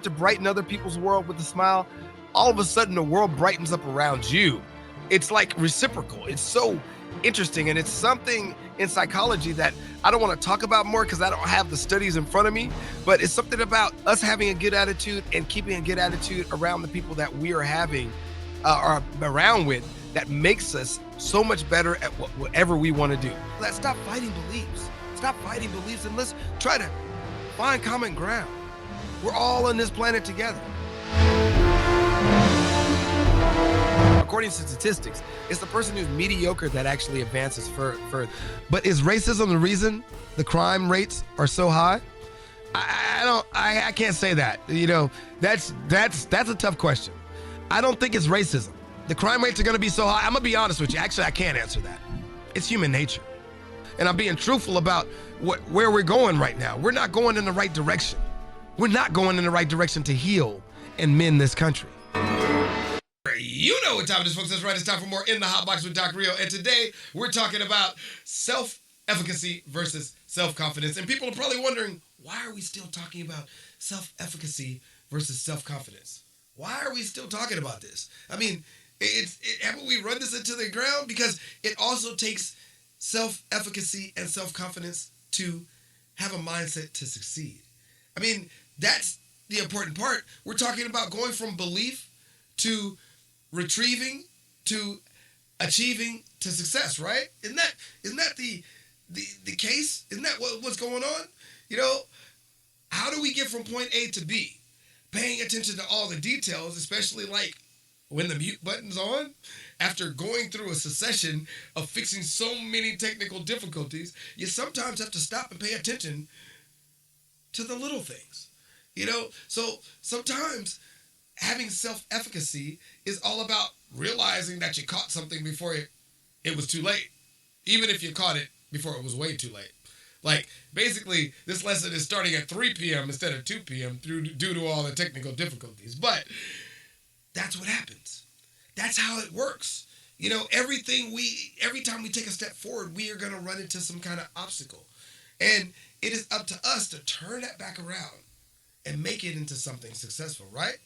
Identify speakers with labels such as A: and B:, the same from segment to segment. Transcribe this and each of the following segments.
A: start to brighten other people's world with a smile, all of a sudden the world brightens up around you. It's like reciprocal. It's so interesting. And it's something in psychology that I don't want to talk about more because I don't have the studies in front of me, but it's something about us having a good attitude and keeping a good attitude around the people that we are having or around with that makes us so much better at whatever we want to do. Let's stop fighting beliefs. Stop fighting beliefs and let's try to find common ground. We're all on this planet together. According to statistics, it's the person who's mediocre that actually advances further. But is racism the reason the crime rates are so high? I can't say that. You know, that's a tough question. I don't think it's racism. The crime rates are going to be so high. I'm going to be honest with you. Actually, I can't answer that. It's human nature. And I'm being truthful about where we're going right now. We're not going in the right direction. We're not going in the right direction to heal and mend this country. You know what time it is, folks. That's right. It's time for more In the Hot Box with Doc Reo. And today we're talking about self-efficacy versus self-confidence. And people are probably wondering, why are we still talking about self-efficacy versus self-confidence? Why are we still talking about this? I mean, haven't we run this into the ground? Because it also takes self-efficacy and self-confidence to have a mindset to succeed. I mean, that's the important part. We're talking about going from belief to retrieving to achieving to success, right? Isn't that the case? Isn't that what's going on? You know, how do we get from point A to B? Paying attention to all the details, especially like when the mute button's on, after going through a succession of fixing so many technical difficulties, you sometimes have to stop and pay attention to the little things. You know, so sometimes having self-efficacy is all about realizing that you caught something before it was too late, even if you caught it before it was way too late. Like, basically, this lesson is starting at 3 p.m. instead of 2 p.m. due to all the technical difficulties. But that's what happens. That's how it works. You know, every time we take a step forward, we are going to run into some kind of obstacle. And it is up to us to turn that back around and make it into something successful, right?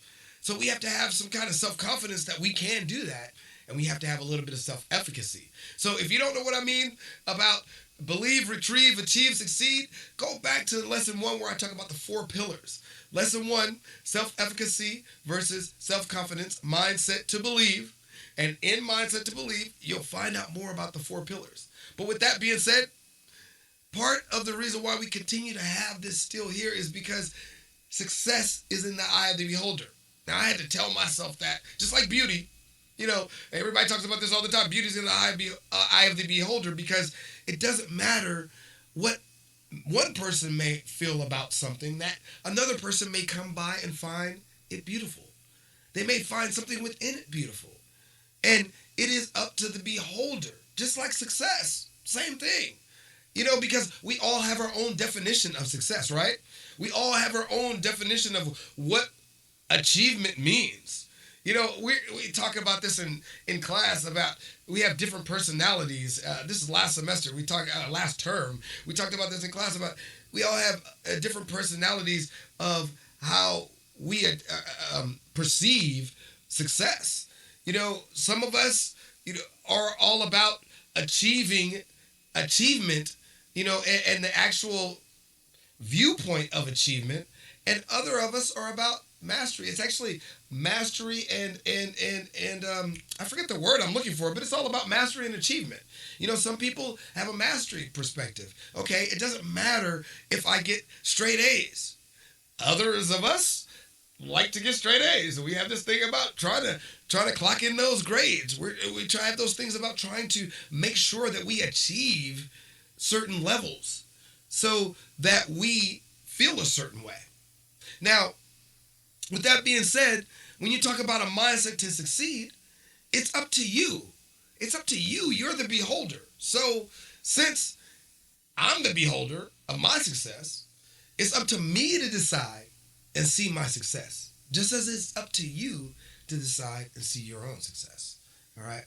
A: So we have to have some kind of self-confidence that we can do that, and we have to have a little bit of self-efficacy. So if you don't know what I mean about believe, retrieve, achieve, succeed, go back to lesson 1 where I talk about the 4 pillars. Lesson 1, self-efficacy versus self-confidence, mindset to believe. And in mindset to believe, you'll find out more about the 4 pillars. But with that being said, part of the reason why we continue to have this still here is because success is in the eye of the beholder. Now, I had to tell myself that, just like beauty, you know, everybody talks about this all the time. Beauty's in the eye of the beholder, because it doesn't matter what one person may feel about something, that another person may come by and find it beautiful. They may find something within it beautiful. And it is up to the beholder, just like success, same thing. You know, because we all have our own definition of success, right? We all have our own definition of what achievement means. You know, we talk about this in class about we have different personalities. This is last semester. Last term. We talked about this in class about we all have different personalities of how we perceive success. You know, some of us, you know, are all about achievement, you know, and the actual viewpoint of achievement, and other of us are about mastery. It's actually mastery and I forget the word I'm looking for, but it's all about mastery and achievement. You know, some people have a mastery perspective. Okay, it doesn't matter if I get straight A's. Others of us like to get straight A's. We have this thing about trying to clock in those grades. We try to have those things about trying to make sure that we achieve certain levels so that we feel a certain way. Now, with that being said, when you talk about a mindset to succeed, it's up to you. It's up to you. You're the beholder. So since I'm the beholder of my success, it's up to me to decide and see my success, just as it's up to you to decide and see your own success. All right?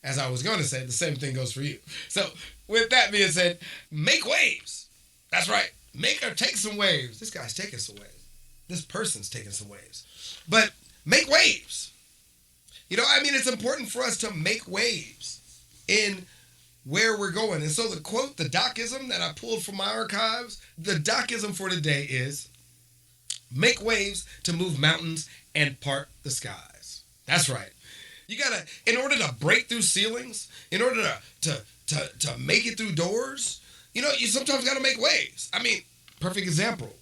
A: As I was going to say, the same thing goes for you. So with that being said, make waves. That's right. Take some waves. This guy's taking some waves. this person's taking some waves. But make waves. It's important for us to make waves in where we're going. And so the quote, the docism that I pulled from my archives, the docism for today is, make waves to move mountains and part the skies. That's right. You gotta, in order to break through ceilings, in order to make it through doors, you sometimes gotta make waves. Perfect example.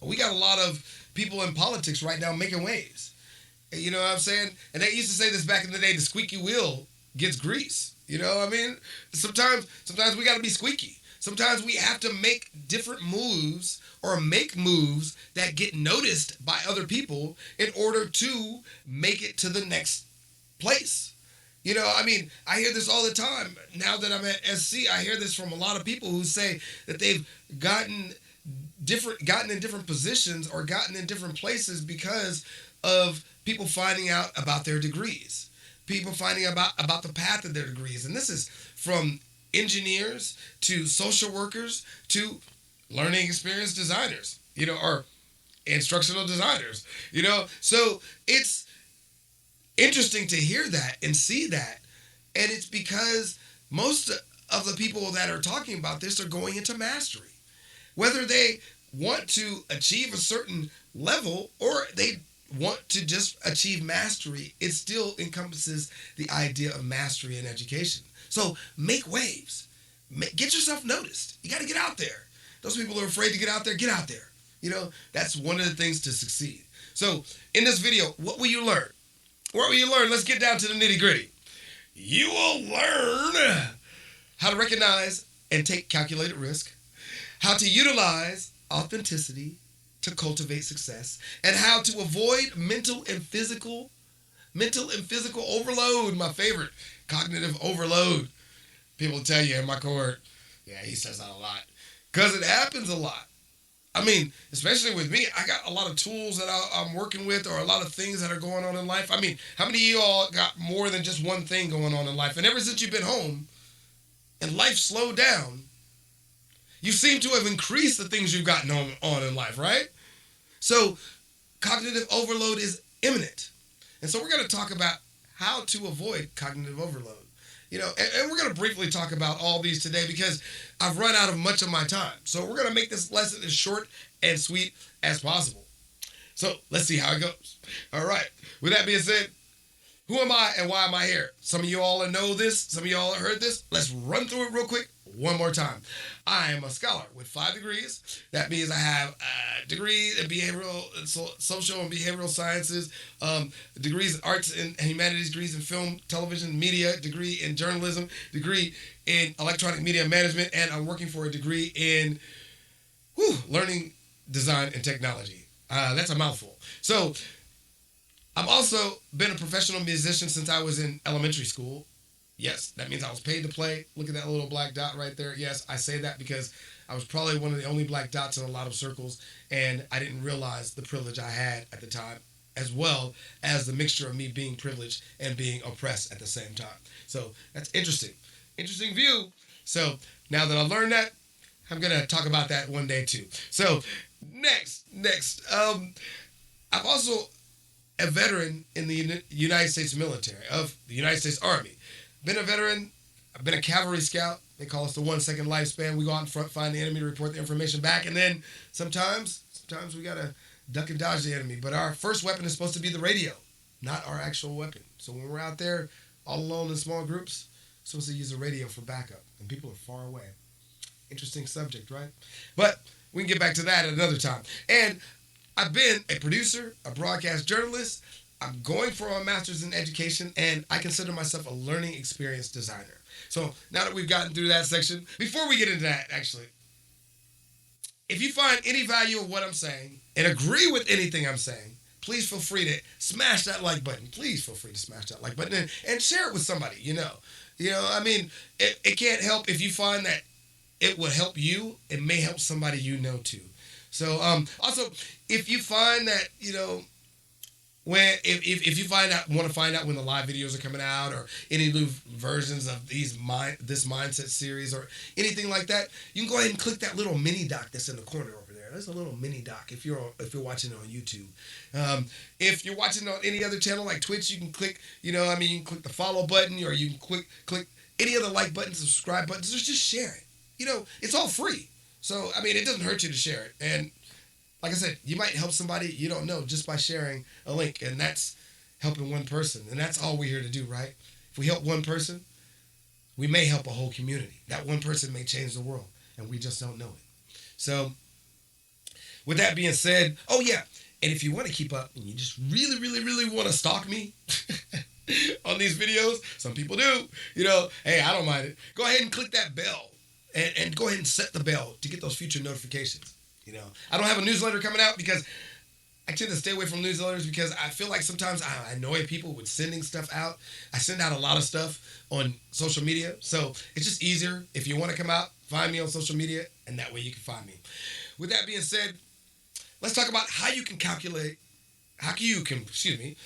A: We got a lot of people in politics right now making waves. You know what I'm saying? And they used to say this back in the day, the squeaky wheel gets grease. Sometimes we gotta be squeaky. Sometimes we have to make different moves or make moves that get noticed by other people in order to make it to the next place. I hear this all the time. Now that I'm at SC, I hear this from a lot of people who say that they've gotten in different positions or gotten in different places because of people finding out about their degrees. People finding about the path of their degrees. And this is from engineers to social workers to learning experience designers, or instructional designers, So it's interesting to hear that and see that. And it's because most of the people that are talking about this are going into mastery. Whether they want to achieve a certain level or they want to just achieve mastery, it still encompasses the idea of mastery in education. So make waves. Get yourself noticed. You got to get out there. Those people who are afraid to get out there. That's one of the things to succeed. So in this video, what will you learn? What will you learn? Let's get down to the nitty gritty. You will learn how to recognize and take calculated risk, how to utilize authenticity to cultivate success, and how to avoid mental and physical overload. My favorite, cognitive overload. People tell you in my cohort, yeah, he says that a lot. Because it happens a lot. Especially with me, I got a lot of tools that I'm working with or a lot of things that are going on in life. How many of you all got more than just one thing going on in life? And ever since you've been home and life slowed down, you seem to have increased the things you've gotten on in life, right? So cognitive overload is imminent. And so we're going to talk about how to avoid cognitive overload. And we're going to briefly talk about all these today because I've run out of much of my time. So we're going to make this lesson as short and sweet as possible. So let's see how it goes. All right. With that being said, who am I and why am I here? Some of you all know this. Some of you all have heard this. Let's run through it real quick one more time. I am a scholar with 5 degrees. That means I have a degree in social and behavioral sciences, degrees in arts and humanities, degrees in film, television, media, degree in journalism, degree in electronic media management, and I'm working for a degree in learning, design, and technology. That's a mouthful. So I've also been a professional musician since I was in elementary school. Yes, that means I was paid to play. Look at that little black dot right there. Yes, I say that because I was probably one of the only black dots in a lot of circles, and I didn't realize the privilege I had at the time, as well as the mixture of me being privileged and being oppressed at the same time. So that's interesting. Interesting view. So now that I've learned that, I'm going to talk about that one day too. So next, I'm also a veteran in the United States military, of the United States Army. Been a veteran. I've been a cavalry scout. They call us the 1 second lifespan. We go out in front, find the enemy, report the information back, and then sometimes we gotta duck and dodge the enemy. But our first weapon is supposed to be the radio, not our actual weapon. So when we're out there all alone in small groups, we're supposed to use the radio for backup, and people are far away. Interesting subject, right? But we can get back to that at another time. And I've been a producer, a broadcast journalist. I'm going for a master's in education, and I consider myself a learning experience designer. So now that we've gotten through that section, before we get into that, actually, if you find any value of what I'm saying and agree with anything I'm saying, please feel free to smash that like button. Please feel free to smash that like button and share it with somebody, It can't help if you find that it will help you. It may help somebody too. So also, if you find that, when if you want to find out when the live videos are coming out or any new versions of this mindset series or anything like that, you can go ahead and click that little mini doc that's in the corner over there. There's a little mini doc if you're watching it on YouTube. If you're watching on any other channel like Twitch, you can click, you can click the follow button, or you can click any other like buttons, subscribe buttons, or just share it. It's all free. So, it doesn't hurt you to share it. And like I said, you might help somebody you don't know just by sharing a link, and that's helping one person. And that's all we're here to do, right? If we help one person, we may help a whole community. That one person may change the world, and we just don't know it. So, with that being said, oh yeah, and if you want to keep up and you just really, really, really want to stalk me on these videos, some people do, hey, I don't mind it. Go ahead and click that bell and go ahead and set the bell to get those future notifications. I don't have a newsletter coming out because I tend to stay away from newsletters because I feel like sometimes I annoy people with sending stuff out. I send out a lot of stuff on social media. So it's just easier if you want to come out, find me on social media, and that way you can find me. With that being said, let's talk about how you can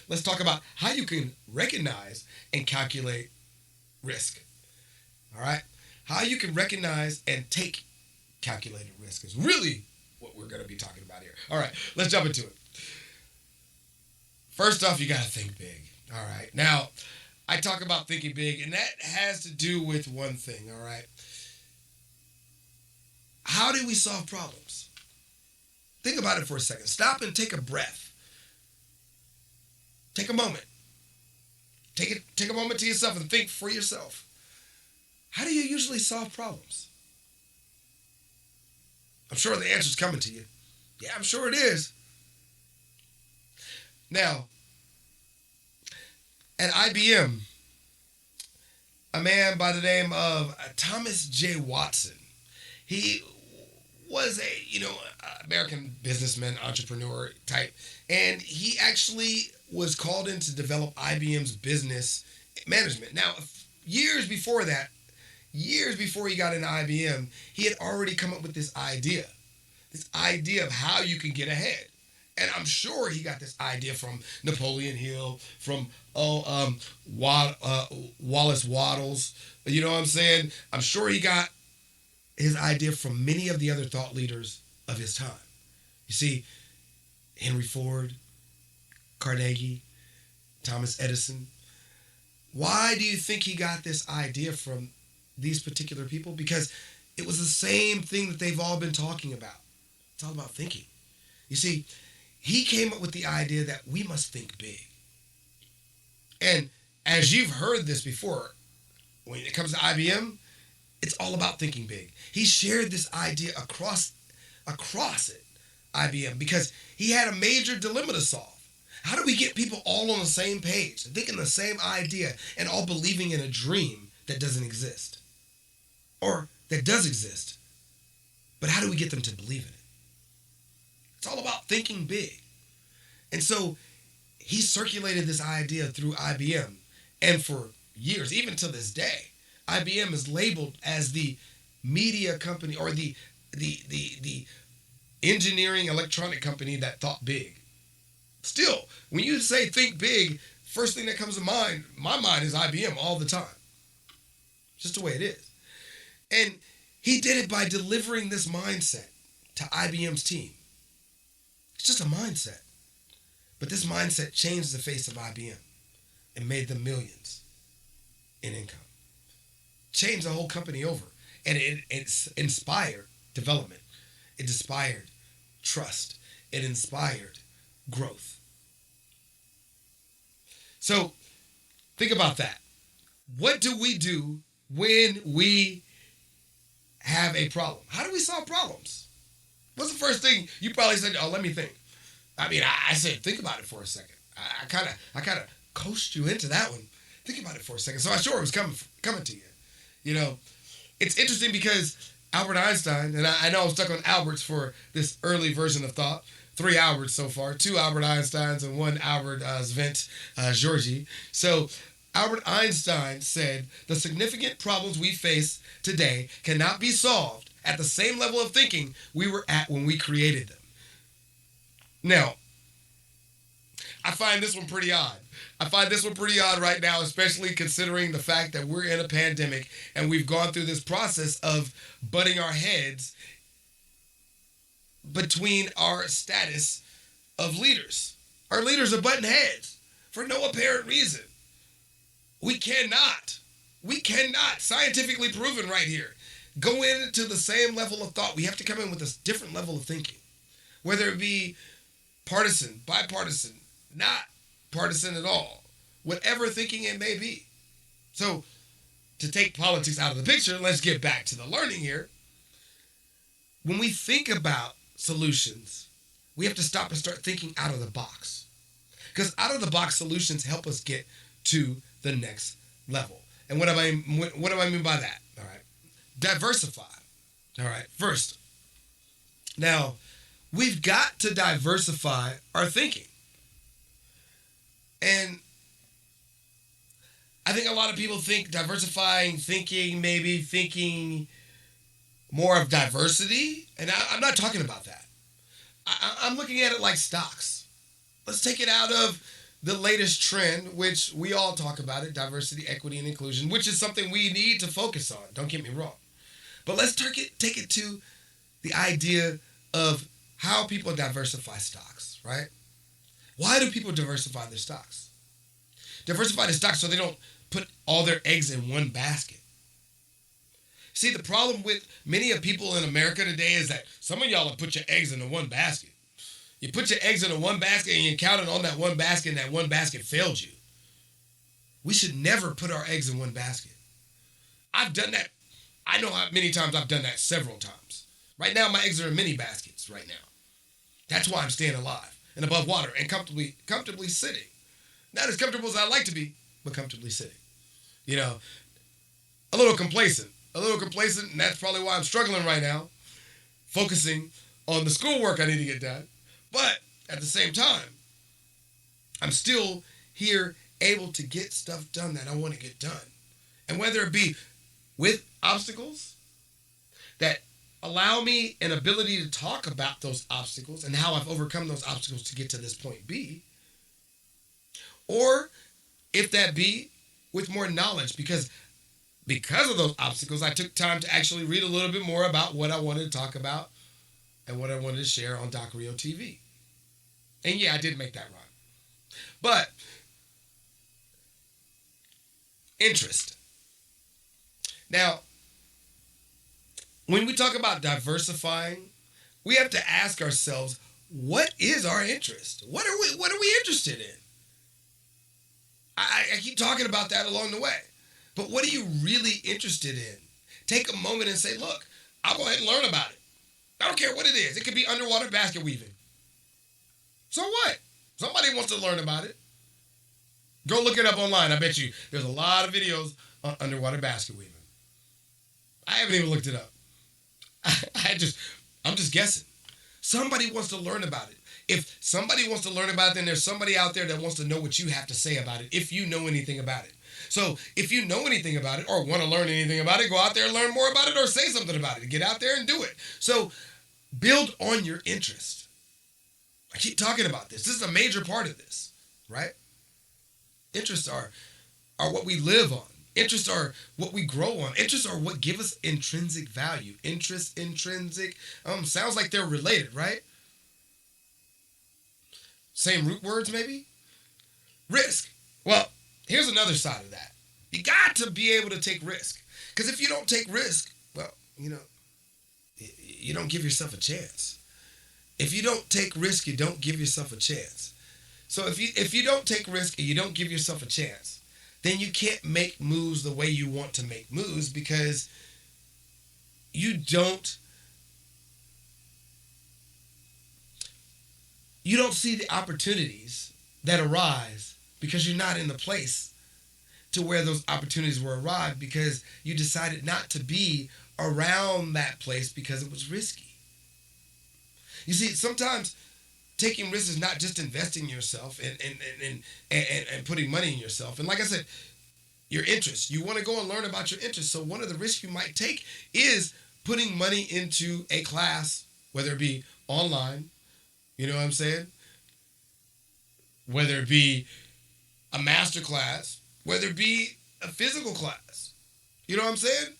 A: let's talk about how you can recognize and calculate risk. All right? How you can recognize and take calculated risk is really what we're going to be talking about here. All right, let's jump into it. First off, you got to think big. All right. Now, I talk about thinking big, and that has to do with one thing. All right. How do we solve problems? Think about it for a second. Stop and take a breath. Take a moment. Take a moment to yourself and think for yourself. How do you usually solve problems? I'm sure the answer's coming to you. Yeah, I'm sure it is. Now, at IBM, a man by the name of Thomas J. Watson, he was a, American businessman, entrepreneur type, and he actually was called in to develop IBM's business management. Now, years before he got into IBM, he had already come up with this idea of how you can get ahead. And I'm sure he got this idea from Napoleon Hill, from Wallace Wattles. You know what I'm saying? I'm sure he got his idea from many of the other thought leaders of his time. You see, Henry Ford, Carnegie, Thomas Edison. Why do you think he got this idea from these particular people? Because it was the same thing that they've all been talking about. It's all about thinking. You see, he came up with the idea that we must think big. And as you've heard this before, when it comes to IBM, it's all about thinking big. He shared this idea across it, IBM, because he had a major dilemma to solve. How do we get people all on the same page, thinking the same idea, and all believing in a dream that doesn't exist? Or that does exist, but how do we get them to believe in it? It's all about thinking big. And so he circulated this idea through IBM, and for years, even to this day, IBM is labeled as the media company or the engineering electronic company that thought big. Still, when you say think big, first thing that comes to mind, my mind is IBM all the time. Just the way it is. And he did it by delivering this mindset to IBM's team. It's just a mindset. But this mindset changed the face of IBM and made them millions in income. Changed the whole company over. And it inspired development. It inspired trust. It inspired growth. So think about that. What do we do when we have a problem? How do we solve problems? What's the first thing you probably said? Oh, let me think. I said, think about it for a second. I kind of coached you into that one. Think about it for a second. So I'm sure it was coming to you. It's interesting because Albert Einstein, and I know I'm stuck on Alberts for this early version of thought. 3 Alberts so far, 2 Albert Einsteins and 1 Albert Svent Georgi. So Albert Einstein said, the significant problems we face today cannot be solved at the same level of thinking we were at when we created them. Now, I find this one pretty odd. I find this one pretty odd right now, especially considering the fact that we're in a pandemic and we've gone through this process of butting our heads between our status of leaders. Our leaders are butting heads for no apparent reason. We cannot, scientifically proven right here, go into the same level of thought. We have to come in with a different level of thinking, whether it be partisan, bipartisan, not partisan at all, whatever thinking it may be. So to take politics out of the picture, let's get back to the learning here. When we think about solutions, we have to stop and start thinking out of the box, because out of the box solutions help us get to the next level. And what do I mean by that? All right. Diversify. All right. First, now we've got to diversify our thinking. And I think a lot of people think diversifying thinking, maybe thinking more of diversity. And I'm not talking about that. I'm looking at it like stocks. Let's take it out of the latest trend, which we all talk about it, diversity, equity, and inclusion, which is something we need to focus on. Don't get me wrong. But let's take it to the idea of how people diversify stocks, right? Why do people diversify their stocks? Diversify their stocks so they don't put all their eggs in one basket. See, the problem with many of people in America today is that some of y'all have put your eggs into one basket. You put your eggs into one basket and you counted on that one basket and that one basket failed you. We should never put our eggs in one basket. I've done that. I know how many times I've done that, several times. Right now, my eggs are in mini baskets right now. That's why I'm staying alive and above water and comfortably sitting. Not as comfortable as I like to be, but comfortably sitting. You know, a little complacent, and that's probably why I'm struggling right now, focusing on the schoolwork I need to get done. But at the same time, I'm still here able to get stuff done that I want to get done. And whether it be with obstacles that allow me an ability to talk about those obstacles and how I've overcome those obstacles to get to this point B, or if that be with more knowledge, because of those obstacles, I took time to actually read a little bit more about what I wanted to talk about and what I wanted to share on Doc Reo TV. And yeah, I did make that rhyme. But interest. Now, when we talk about diversifying, we have to ask ourselves, what is our interest? What are we interested in? I keep talking about that along the way. But what are you really interested in? Take a moment and say, look, I'll go ahead and learn about it. I don't care what it is. It could be underwater basket weaving. So what? Somebody wants to learn about it. Go look it up online. I bet you there's a lot of videos on underwater basket weaving. I haven't even looked it up. I'm just guessing. Somebody wants to learn about it. If somebody wants to learn about it, then there's somebody out there that wants to know what you have to say about it, if you know anything about it. So if you know anything about it or want to learn anything about it, go out there and learn more about it or say something about it. Get out there and do it. So build on your interest. I keep talking about this. This is a major part of this, right? Interests are what we live on. Interests are what we grow on. Interests are what give us intrinsic value. Interest, intrinsic, sounds like they're related, right? Same root words, maybe? Risk. Well, here's another side of that. You got to be able to take risk. Because if you don't take risk, well, you don't give yourself a chance. If you don't take risk, you don't give yourself a chance. So if you don't take risk and you don't give yourself a chance, then you can't make moves the way you want to make moves, because you don't see the opportunities that arise because you're not in the place to where those opportunities will arrive, because you decided not to be around that place because it was risky. You see, sometimes taking risks is not just investing in yourself and putting money in yourself. And like I said, your interests. You want to go and learn about your interests. So one of the risks you might take is putting money into a class, whether it be online, you know what I'm saying? whether it be a master class, whether it be a physical class, you know what I'm saying?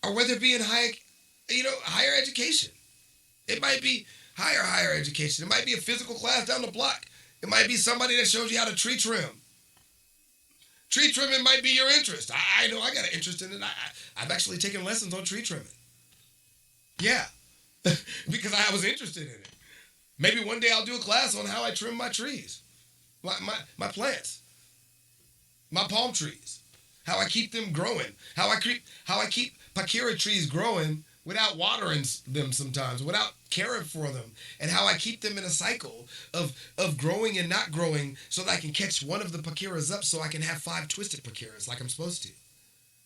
A: Or whether it be in higher education. It might be higher education. It might be a physical class down the block. It might be somebody that shows you how to tree trim. Tree trimming might be your interest. I know I got an interest in it. I've actually taken lessons on tree trimming. Yeah, because I was interested in it. Maybe one day I'll do a class on how I trim my trees, my plants, my palm trees, how I keep them growing, how I keep pakira trees growing without watering them sometimes, without caring for them, and how I keep them in a cycle of growing and not growing so that I can catch one of the pakiras up so I can have 5 twisted pakiras like I'm supposed to.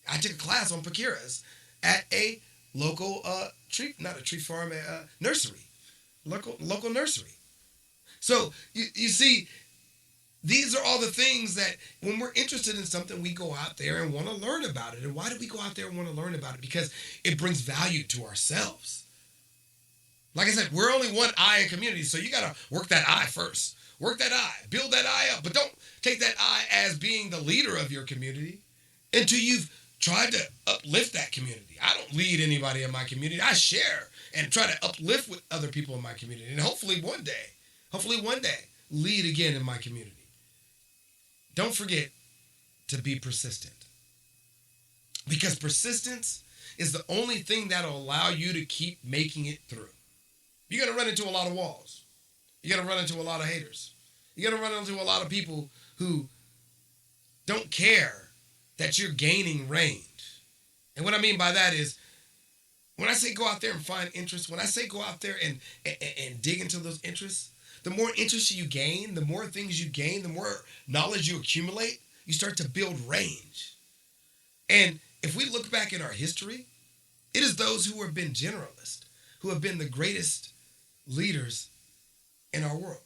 A: I took a class on pakiras at a local nursery, local nursery. So you see, these are all the things that when we're interested in something, we go out there and want to learn about it. And why do we go out there and want to learn about it? Because it brings value to ourselves. Like I said, we're only one eye in community, so you got to work that eye first. Work that eye. Build that eye up. But don't take that eye as being the leader of your community until you've tried to uplift that community. I don't lead anybody in my community. I share and try to uplift with other people in my community. And hopefully one day, lead again in my community. Don't forget to be persistent. Because persistence is the only thing that'll allow you to keep making it through. You're going to run into a lot of walls. You're going to run into a lot of haters. You're going to run into a lot of people who don't care that you're gaining range. And what I mean by that is, when I say go out there and find interests, when I say go out there and dig into those interests, the more interests you gain, the more things you gain, the more knowledge you accumulate, you start to build range. And if we look back in our history, it is those who have been generalists, who have been the greatest leaders in our world,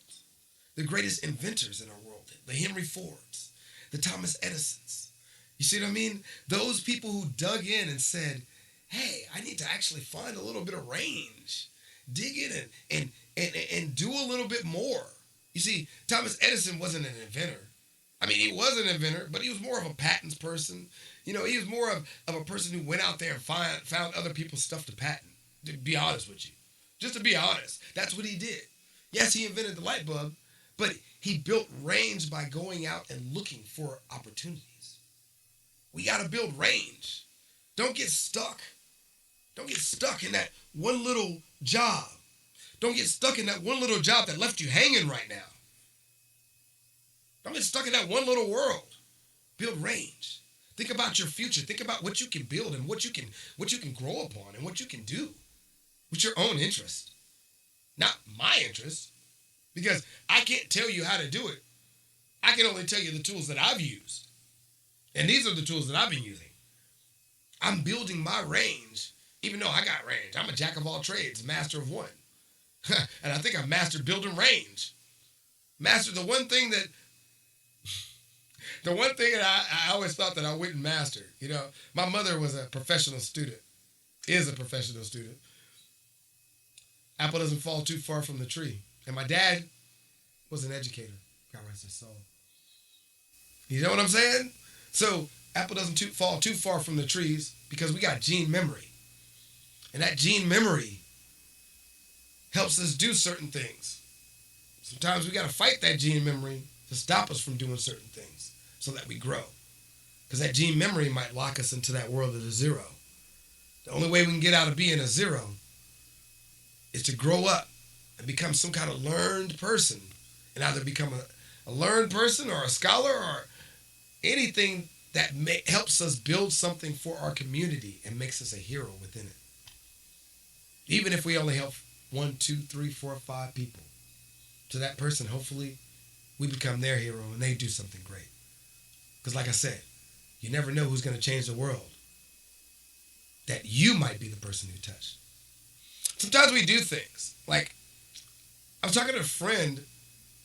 A: the greatest inventors in our world, the Henry Fords, the Thomas Edisons. You see what I mean? Those people who dug in and said, hey, I need to actually find a little bit of range. Dig in and do a little bit more. You see, Thomas Edison wasn't an inventor. I mean, he was an inventor, but he was more of a patents person. You know, he was more of a person who went out there and found other people's stuff to patent, to be honest with you. Just to be honest, that's what he did. Yes, he invented the light bulb, but he built range by going out and looking for opportunities. We got to build range. Don't get stuck. Don't get stuck in that one little job. Don't get stuck in that one little job that left you hanging right now. Don't get stuck in that one little world. Build range. Think about your future. Think about what you can build and what you can grow upon and what you can do with your own interest. Not my interest, because I can't tell you how to do it. I can only tell you the tools that I've used. And these are the tools that I've been using. I'm building my range, even though I got range. I'm a jack of all trades, master of one. And I think I mastered building range. Mastered the one thing that I always thought that I wouldn't master. You know, my mother was a professional student, is a professional student. Apple doesn't fall too far from the tree. And my dad was an educator. God rest his soul. You know what I'm saying? So apple doesn't fall too far from the trees because we got gene memory. And that gene memory helps us do certain things. Sometimes we got to fight that gene memory to stop us from doing certain things so that we grow. Because that gene memory might lock us into that world of the zero. The only way we can get out of being a zero is to grow up and become some kind of learned person, and either become a learned person or a scholar or anything that helps us build something for our community and makes us a hero within it. Even if we only help 1, 2, 3, 4, 5 people, to that person, hopefully we become their hero and they do something great. Because like I said, you never know who's going to change the world that you might be the person who touched. Sometimes we do things. Like, I was talking to a friend,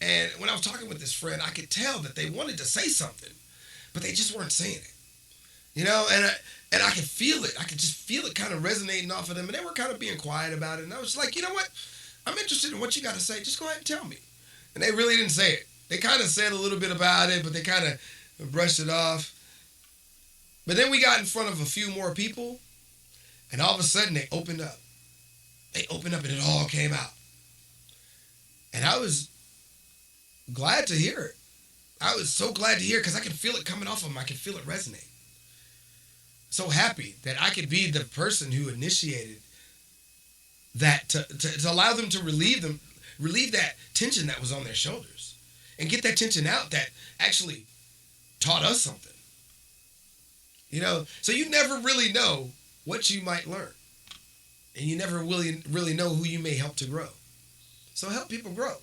A: and when I was talking with this friend, I could tell that they wanted to say something, but they just weren't saying it. You know, and I could feel it. I could just feel it kind of resonating off of them, and they were kind of being quiet about it. And I was like, you know what? I'm interested in what you got to say. Just go ahead and tell me. And they really didn't say it. They kind of said a little bit about it, but they kind of brushed it off. But then we got in front of a few more people, and all of a sudden they opened up. They opened up and it all came out. And I was glad to hear it. I was so glad to hear it because I could feel it coming off of them. I could feel it resonate. So happy that I could be the person who initiated that to allow them to relieve that tension that was on their shoulders and get that tension out that actually taught us something. You know, so you never really know what you might learn. And you never really know who you may help to grow. So help people grow.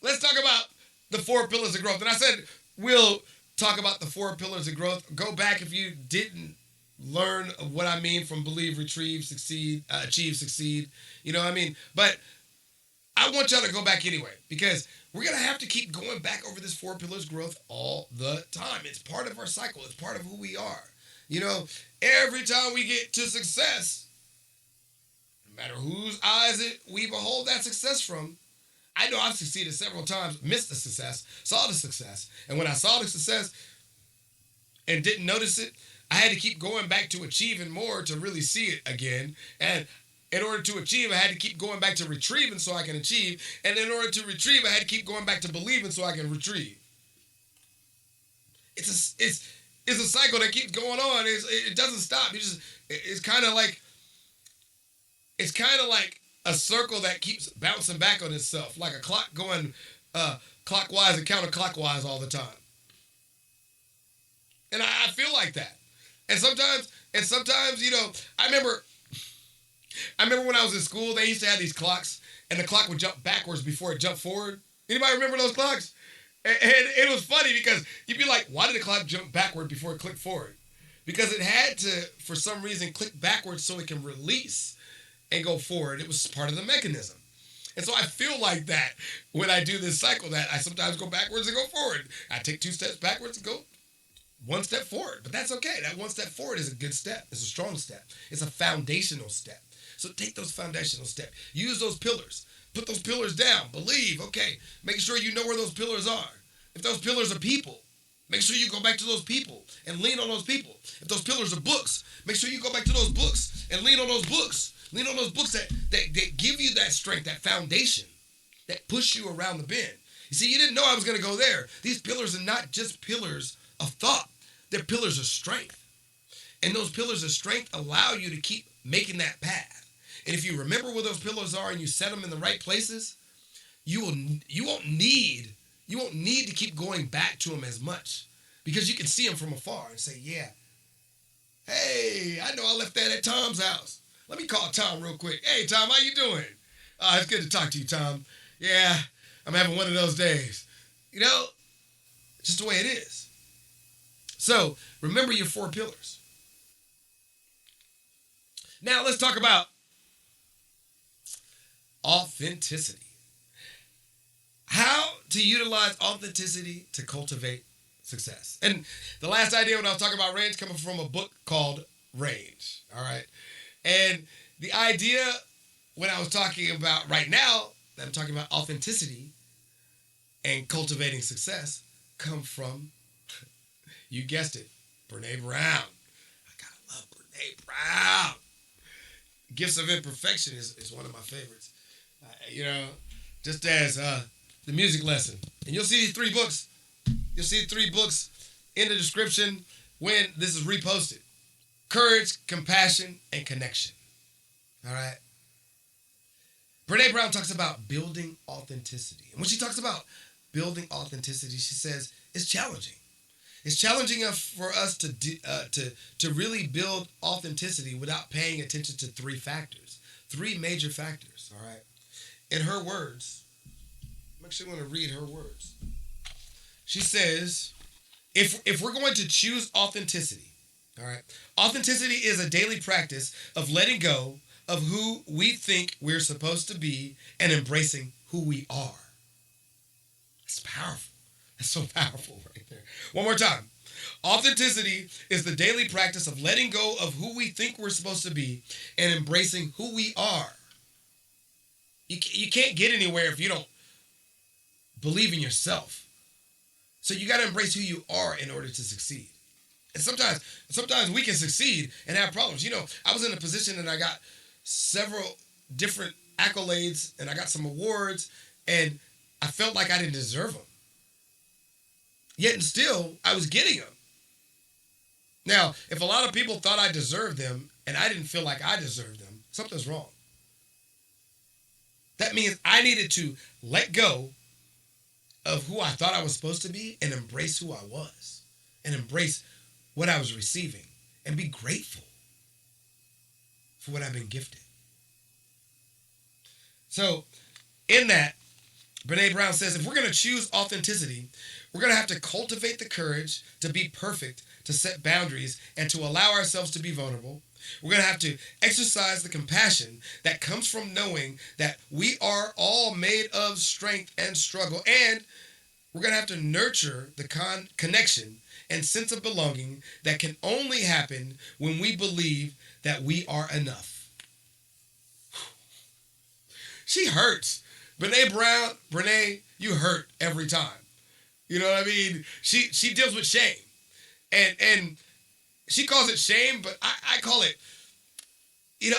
A: Let's talk about the 4 pillars of growth. And I said we'll talk about the 4 pillars of growth. Go back if you didn't learn what I mean from believe, retrieve, succeed, achieve, succeed. You know what I mean? But I want y'all to go back anyway because we're going to have to keep going back over this 4 pillars growth all the time. It's part of our cycle. It's part of who we are. You know, every time we get to success, no matter whose eyes we behold that success from, I know I've succeeded several times, missed the success, saw the success. And when I saw the success and didn't notice it, I had to keep going back to achieving more to really see it again. And in order to achieve, I had to keep going back to retrieving so I can achieve. And in order to retrieve, I had to keep going back to believing so I can retrieve. It's a cycle that keeps going on. It doesn't stop. It's kind of like a circle that keeps bouncing back on itself, like a clock going clockwise and counterclockwise all the time. And I feel like that. And sometimes, you know, I remember when I was in school, they used to have these clocks, and the clock would jump backwards before it jumped forward. Anybody remember those clocks? And it was funny because you'd be like, why did the clock jump backward before it clicked forward? Because it had to, for some reason, click backwards so it can release and go forward. It was part of the mechanism. And so I feel like that when I do this cycle, that I sometimes go backwards and go forward. I take 2 steps backwards and go 1 step forward. But that's okay. That 1 step forward is a good step. It's a strong step. It's a foundational step. So take those foundational steps. Use those pillars. Put those pillars down. Believe. Okay. Making sure you know where those pillars are. If those pillars are people, make sure you go back to those people and lean on those people. If those pillars are books, make sure you go back to those books and lean on those books. Lean on those books that give you that strength, that foundation, that push you around the bend. You see, you didn't know I was going to go there. These pillars are not just pillars of thought. They're pillars of strength. And those pillars of strength allow you to keep making that path. And if you remember where those pillars are and you set them in the right places, you won't need to keep going back to them as much because you can see them from afar and say, yeah, hey, I know I left that at Tom's house. Let me call Tom real quick. Hey, Tom, how you doing? It's good to talk to you, Tom. Yeah, I'm having one of those days. You know, it's just the way it is. So remember your 4 pillars. Now let's talk about authenticity. How to utilize authenticity to cultivate success. And the last idea when I was talking about range coming from a book called Range. All right. And the idea when I was talking about right now, that I'm talking about authenticity and cultivating success, come from, you guessed it, Brene Brown. I gotta love Brene Brown. Gifts of Imperfection is one of my favorites. You know, just as the music lesson. And you'll see these 3 books. You'll see 3 books in the description when this is reposted. Courage, compassion, and connection. All right? Brene Brown talks about building authenticity. And when she talks about building authenticity, she says it's challenging. It's challenging for us to really build authenticity without paying attention to 3 factors. 3 major factors, all right? In her words, I'm actually going to read her words. She says, if we're going to choose authenticity, all right, authenticity is a daily practice of letting go of who we think we're supposed to be and embracing who we are. That's powerful. That's so powerful right there. One more time. Authenticity is the daily practice of letting go of who we think we're supposed to be and embracing who we are. You can't get anywhere if you don't believe in yourself. So you got to embrace who you are in order to succeed. And sometimes we can succeed and have problems. You know, I was in a position and I got several different accolades and I got some awards and I felt like I didn't deserve them. Yet and still, I was getting them. Now, if a lot of people thought I deserved them and I didn't feel like I deserved them, something's wrong. That means I needed to let go of who I thought I was supposed to be and embrace who I was and embrace what I was receiving and be grateful for what I've been gifted. So in that, Brene Brown says, if we're going to choose authenticity, we're going to have to cultivate the courage to be perfect, to set boundaries, and to allow ourselves to be vulnerable. We're going to have to exercise the compassion that comes from knowing that we are all made of strength and struggle. And we're going to have to nurture the connection and sense of belonging that can only happen when we believe that we are enough. She hurts. Brene, you hurt every time. You know what I mean? She deals with shame. And she calls it shame, but I call it,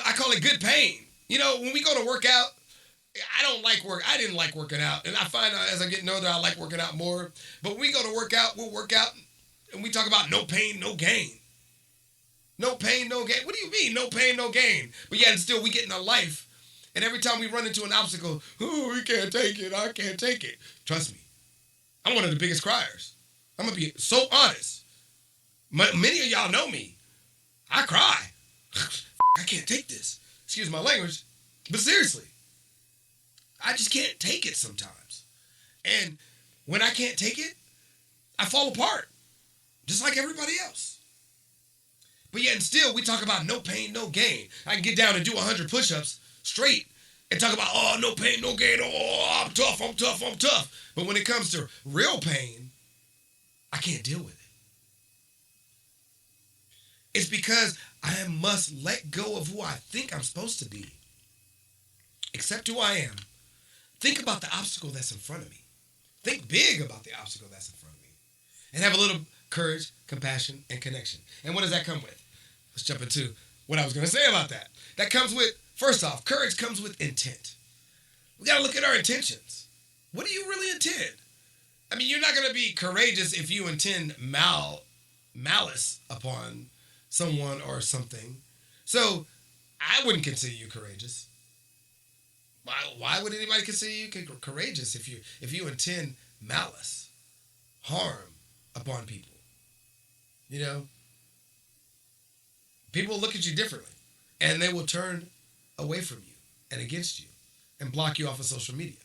A: I call it good pain. You know, when we go to work out, I didn't like working out. And I find out as I get older, I like working out more. But when we go to work out, we'll work out and we talk about no pain, no gain. No pain, no gain. What do you mean, no pain, no gain? But yet and still we get in our life. And every time we run into an obstacle, we can't take it, I can't take it. Trust me, I'm one of the biggest criers. I'm going to be so honest. Many of y'all know me. I cry. I can't take this. Excuse my language. But seriously, I just can't take it sometimes. And when I can't take it, I fall apart. Just like everybody else. But yet and still, we talk about no pain, no gain. I can get down and do 100 push-ups straight and talk about, no pain, no gain. Oh, I'm tough. But when it comes to real pain, I can't deal with it. It's because I must let go of who I think I'm supposed to be. Accept who I am. Think about the obstacle that's in front of me. Think big about the obstacle that's in front of me. And have a little courage, compassion, and connection. And what does that come with? Let's jump into what I was going to say about that. That comes with, first off, courage comes with intent. We got to look at our intentions. What do you really intend? I mean, you're not going to be courageous if you intend malice upon someone or something. So I wouldn't consider you courageous. Why would anybody consider you courageous if you intend malice, harm upon people? You know, people look at you differently, and they will turn away from you and against you and block you off of social media.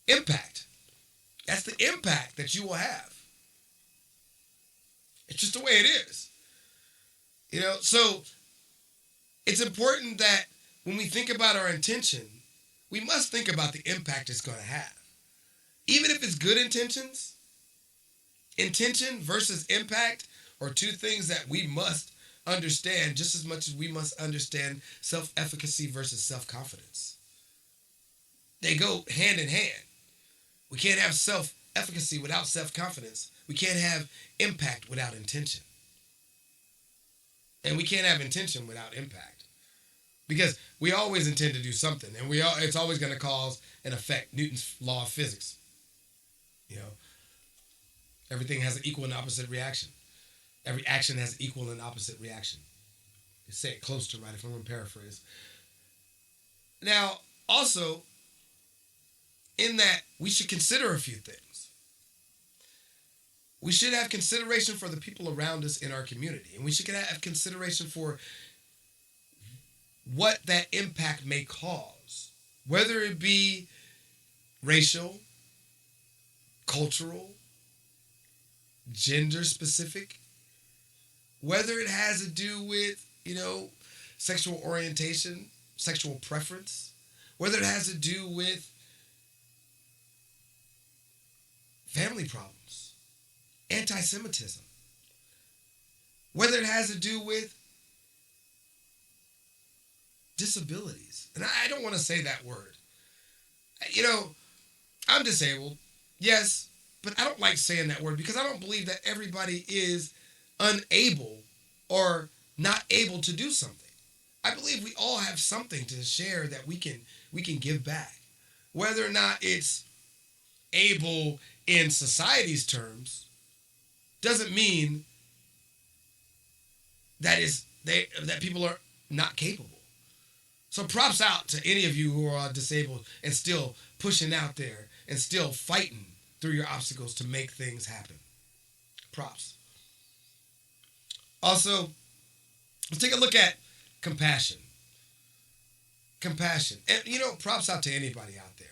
A: Impact. That's the impact that you will have. It's just the way it is. You know, so it's important that when we think about our intention, we must think about the impact it's going to have. Even if it's good intentions, intention versus impact are two things that we must understand just as much as we must understand self-efficacy versus self-confidence. They go hand in hand. We can't have self-efficacy without self-confidence. We can't have impact without intention. And we can't have intention without impact. Because we always intend to do something, and it's always going to cause an effect. Newton's law of physics. You know, everything has an equal and opposite reaction. Every action has an equal and opposite reaction. You say it close to right if I'm going to paraphrase. Now, also, in that, we should consider a few things. We should have consideration for the people around us in our community, and we should have consideration for what that impact may cause, whether it be racial, cultural, gender specific, whether it has to do with, sexual orientation, sexual preference, whether it has to do with family problems, anti-Semitism, whether it has to do with disabilities. And I don't want to say that word. You know, I'm disabled, yes, but I don't like saying that word because I don't believe that everybody is unable or not able to do something. I believe we all have something to share that we can give back. Whether or not it's able in society's terms doesn't mean that people are not capable. So props out to any of you who are disabled and still pushing out there and still fighting through your obstacles to make things happen. Props. Also, let's take a look at compassion. Compassion. And props out to anybody out there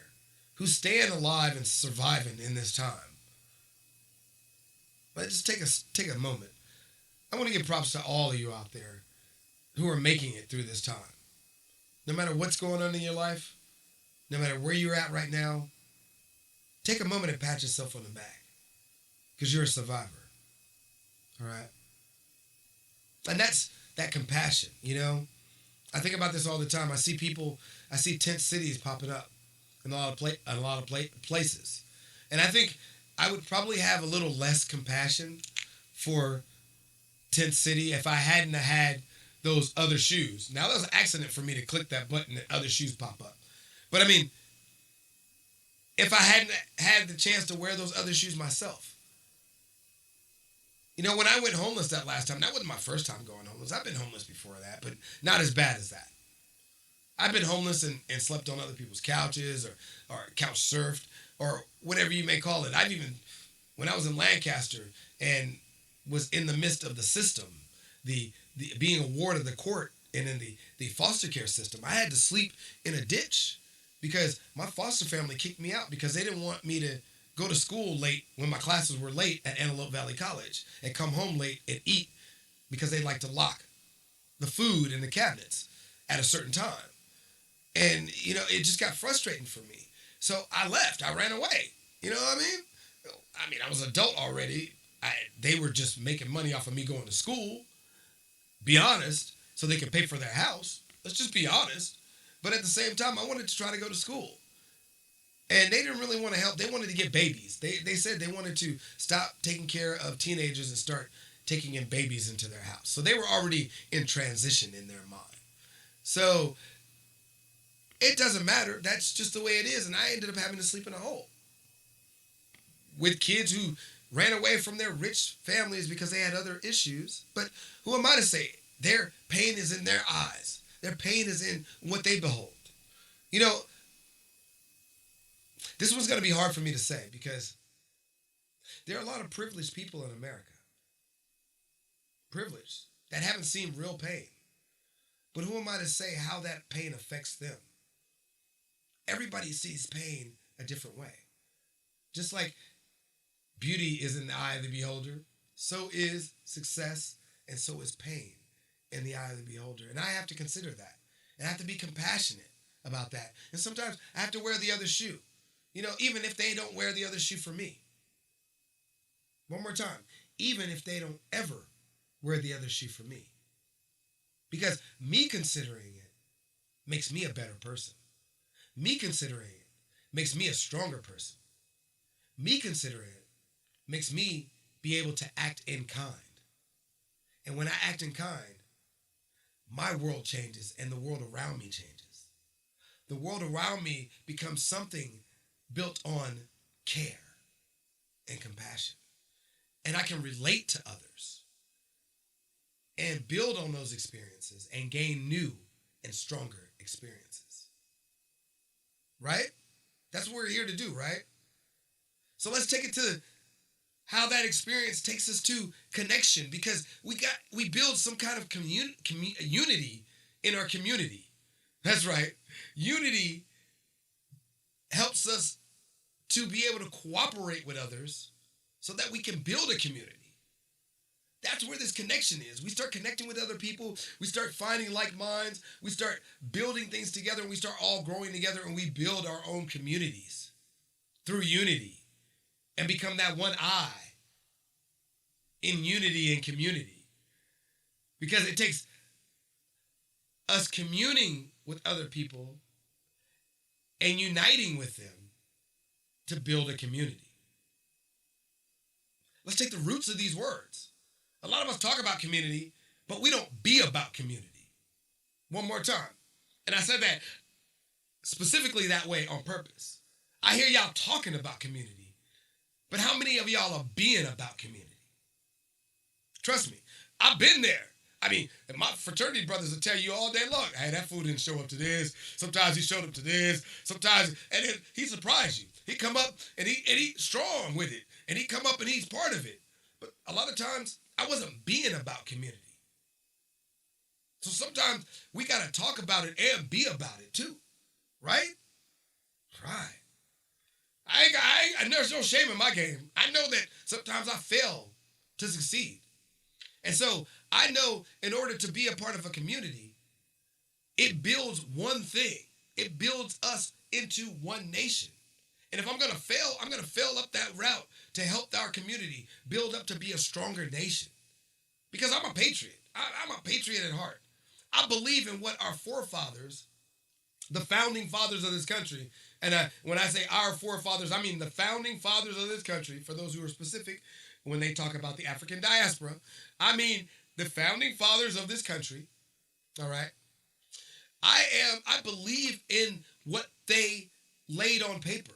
A: who's staying alive and surviving in this time. But just take a moment. I want to give props to all of you out there who are making it through this time. No matter what's going on in your life, no matter where you're at right now, take a moment and pat yourself on the back because you're a survivor. All right? And that's that compassion, I think about this all the time. I see tent cities popping up in a lot of places. And I think I would probably have a little less compassion for tent city if I hadn't had those other shoes. Now, that was an accident for me to click that button and other shoes pop up. But I mean, if I hadn't had the chance to wear those other shoes myself. When I went homeless that last time, that wasn't my first time going homeless. I've been homeless before that, but not as bad as that. I've been homeless and slept on other people's couches or couch surfed or whatever you may call it. When I was in Lancaster and was in the midst of the system, the being a ward of the court and in the foster care system, I had to sleep in a ditch because my foster family kicked me out because they didn't want me to go to school late when my classes were late at Antelope Valley College and come home late and eat because they like to lock the food in the cabinets at a certain time. And, it just got frustrating for me. So I left. I ran away. You know what I mean? I was an adult already. They were just making money off of me going to school. Be honest, so they could pay for their house. Let's just be honest. But at the same time, I wanted to try to go to school. And they didn't really want to help. They wanted to get babies. They said they wanted to stop taking care of teenagers and start taking in babies into their house. So they were already in transition in their mind. So it doesn't matter. That's just the way it is. And I ended up having to sleep in a hole with kids who ran away from their rich families because they had other issues. But who am I to say? Their pain is in their eyes. Their pain is in what they behold. This one's going to be hard for me to say because there are a lot of privileged people in America. Privileged. That haven't seen real pain. But who am I to say how that pain affects them? Everybody sees pain a different way. Just like beauty is in the eye of the beholder, so is success and so is pain in the eye of the beholder. And I have to consider that. And I have to be compassionate about that. And sometimes I have to wear the other shoe. Even if they don't wear the other shoe for me. One more time. Even if they don't ever wear the other shoe for me. Because me considering it makes me a better person. Me considering it makes me a stronger person. Me considering it makes me be able to act in kind. And when I act in kind, my world changes and the world around me changes. The world around me becomes something built on care and compassion. And I can relate to others and build on those experiences and gain new and stronger experiences. Right? That's what we're here to do, right? So let's take it to how that experience takes us to connection, because we build some kind of unity in our community. That's right. Unity helps us to be able to cooperate with others so that we can build a community. That's where this connection is. We start connecting with other people. We start finding like minds. We start building things together, and we start all growing together, and we build our own communities through unity and become that one eye in unity and community. Because it takes us communing with other people and uniting with them to build a community. Let's take the roots of these words. A lot of us talk about community, but we don't be about community. One more time. And I said that specifically that way on purpose. I hear y'all talking about community, but how many of y'all are being about community? Trust me, I've been there. I mean, my fraternity brothers will tell you all day long, hey, that fool didn't show up to this. Sometimes he showed up to this. Sometimes, and then he surprised you. He come up and he strong with it. And he come up and he's part of it. But a lot of times, I wasn't being about community. So sometimes we got to talk about it and be about it too. Right? Right. There's no shame in my game. I know that sometimes I fail to succeed. And so I know in order to be a part of a community, it builds one thing. It builds us into one nation. And if I'm going to fail, I'm going to fail up that route to help our community build up to be a stronger nation. Because I'm a patriot. I'm a patriot at heart. I believe in what our forefathers, the founding fathers of this country, and when I say our forefathers, I mean the founding fathers of this country, for those who are specific, when they talk about the African diaspora, I mean the founding fathers of this country, all right? I believe in what they laid on paper,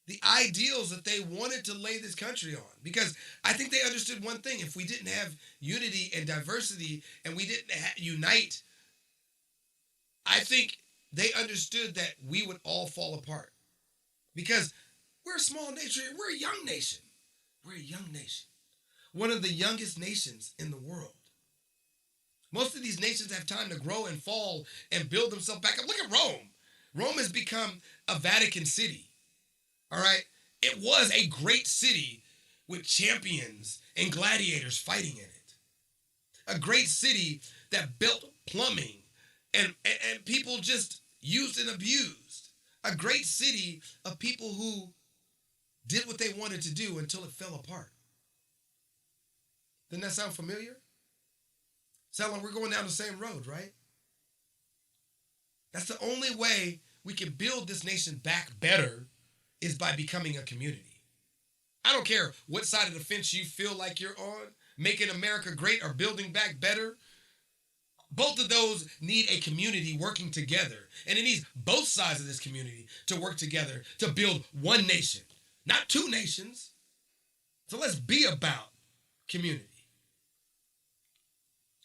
A: the ideals that they wanted to lay this country on, because I think they understood one thing. If we didn't have unity and diversity and we didn't unite, I think they understood that we would all fall apart, because we're a small nation. We're a young nation. We're a young nation. One of the youngest nations in the world. Most of these nations have time to grow and fall and build themselves back up. Look at Rome. Rome has become a Vatican city. All right? It was a great city with champions and gladiators fighting in it. A great city that built plumbing and people just used and abused. A great city of people who did what they wanted to do until it fell apart. Doesn't that sound familiar? Sound like we're going down the same road, right? That's the only way we can build this nation back better, is by becoming a community. I don't care what side of the fence you feel like you're on, making America great or building back better. Both of those need a community working together. And it needs both sides of this community to work together to build one nation, not two nations. So let's be about community.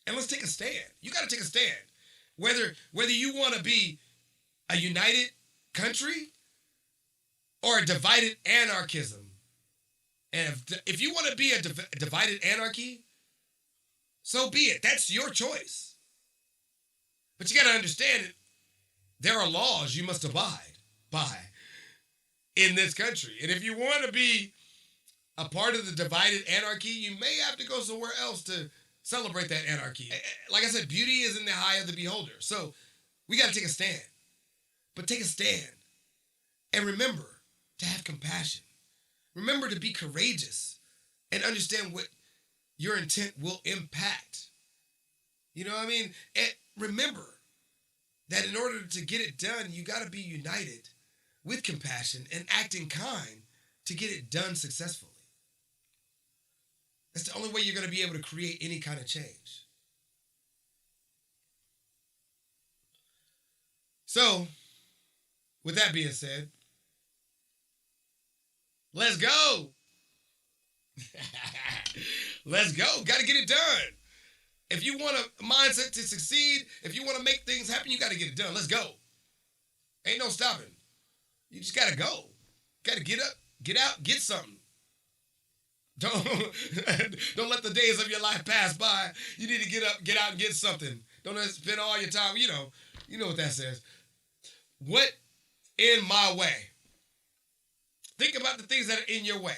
A: And let's take a stand. You got to take a stand. Whether you want to be a united country or a divided anarchism. And if you want to be a divided anarchy, so be it. That's your choice. But you got to understand, there are laws you must abide by in this country. And if you want to be a part of the divided anarchy, you may have to go somewhere else to celebrate that anarchy. Like I said, beauty is in the eye of the beholder. So we got to take a stand. But take a stand. And remember to have compassion. Remember to be courageous and understand what your intent will impact. You know what I mean? And remember that in order to get it done, you got to be united with compassion and acting kind to get it done successfully. That's the only way you're going to be able to create any kind of change. So, with that being said, let's go. Let's go. Got to get it done. If you want a mindset to succeed, if you want to make things happen, you got to get it done. Let's go. Ain't no stopping. You just got to go. Got to get up, get out, get something. Don't let the days of your life pass by. You need to get up, get out, and get something. Don't spend all your time. You know what that says. What in my way? Think about the things that are in your way,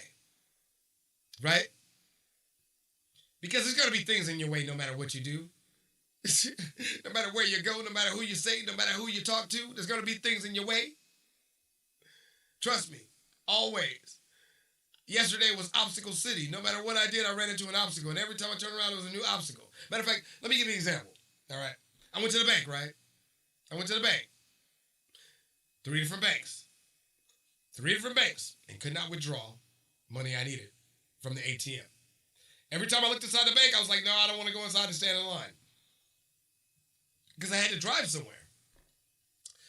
A: right? Because there's going to be things in your way no matter what you do. No matter where you go, no matter who you say, no matter who you talk to, there's going to be things in your way. Trust me, always. Yesterday was Obstacle City. No matter what I did, I ran into an obstacle. And every time I turned around, it was a new obstacle. Matter of fact, let me give you an example. All right. I went to the bank, right? I went to the bank. 3 different banks. 3 different banks, and could not withdraw money I needed from the ATM. Every time I looked inside the bank, I was like, no, I don't want to go inside and stand in line. Because I had to drive somewhere.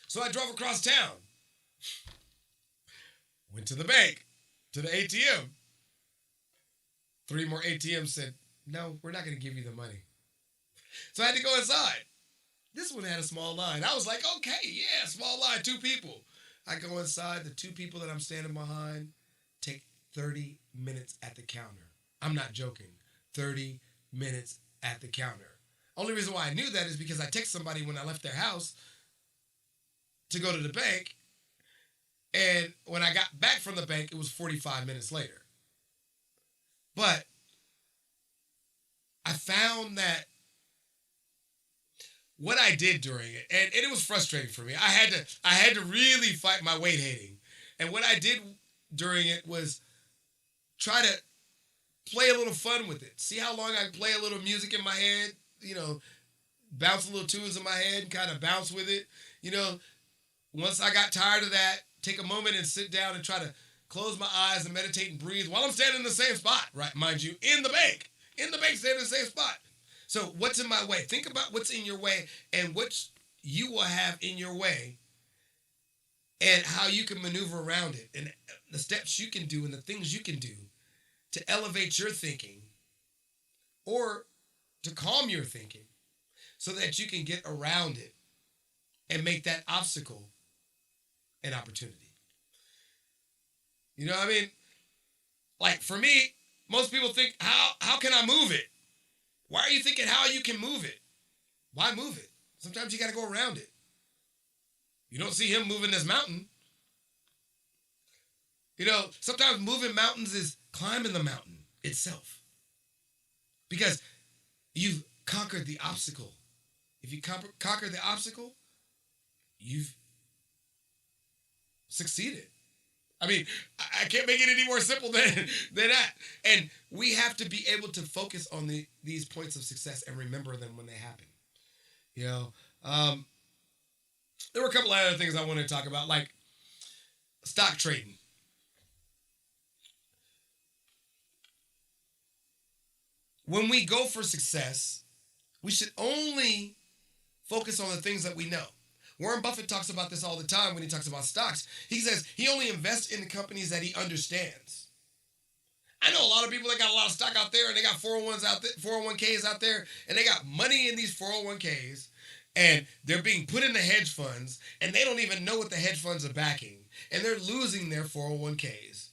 A: So I drove across town. Went to the bank, to the ATM. 3 more ATMs said, no, we're not going to give you the money. So I had to go inside. This one had a small line. I was like, okay, yeah, small line, 2 people. I go inside. The 2 people that I'm standing behind take 30 minutes at the counter. I'm not joking. 30 minutes at the counter. Only reason why I knew that is because I text somebody when I left their house to go to the bank. And when I got back from the bank, it was 45 minutes later. But I found that what I did during it, and it was frustrating for me. I had to really fight my weight hating. And what I did during it was try to play a little fun with it. See how long I can play a little music in my head, bounce a little tunes in my head and kind of bounce with it. Once I got tired of that, take a moment and sit down and try to close my eyes and meditate and breathe while I'm standing in the same spot, right? Mind you, in the bank, standing in the same spot. So what's in my way? Think about what's in your way and what you will have in your way and how you can maneuver around it and the steps you can do and the things you can do to elevate your thinking or to calm your thinking so that you can get around it and make that obstacle an opportunity. You know what I mean? Like for me, most people think, how can I move it? Why are you thinking how you can move it? Why move it? Sometimes you got to go around it. You don't see him moving this mountain. Sometimes moving mountains is climbing the mountain itself. Because you've conquered the obstacle. If you conquer the obstacle, you've succeeded. I mean, I can't make it any more simple than that. And we have to be able to focus on these points of success and remember them when they happen. There were a couple of other things I wanted to talk about, like stock trading. When we go for success, we should only focus on the things that we know. Warren Buffett talks about this all the time when he talks about stocks. He says he only invests in the companies that he understands. I know a lot of people that got a lot of stock out there and they got 401ks out there and they got money in these 401ks and they're being put into hedge funds and they don't even know what the hedge funds are backing and they're losing their 401ks.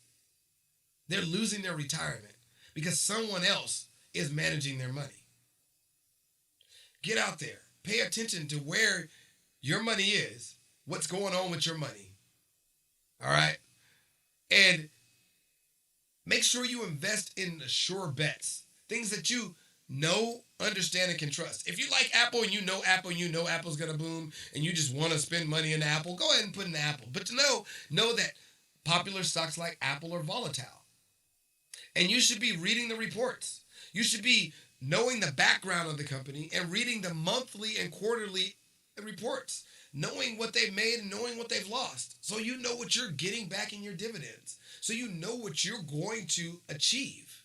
A: They're losing their retirement because someone else is managing their money. Get out there. Pay attention to where your money is, what's going on with your money. All right? And make sure you invest in the sure bets, things that you know, understand, and can trust. If you like Apple and you know Apple's going to boom and you just want to spend money in Apple, go ahead and put in Apple. But to know that popular stocks like Apple are volatile. And you should be reading the reports. You should be knowing the background of the company and reading the monthly and quarterly reports, knowing what they've made and knowing what they've lost. So you know what you're getting back in your dividends. So you know what you're going to achieve.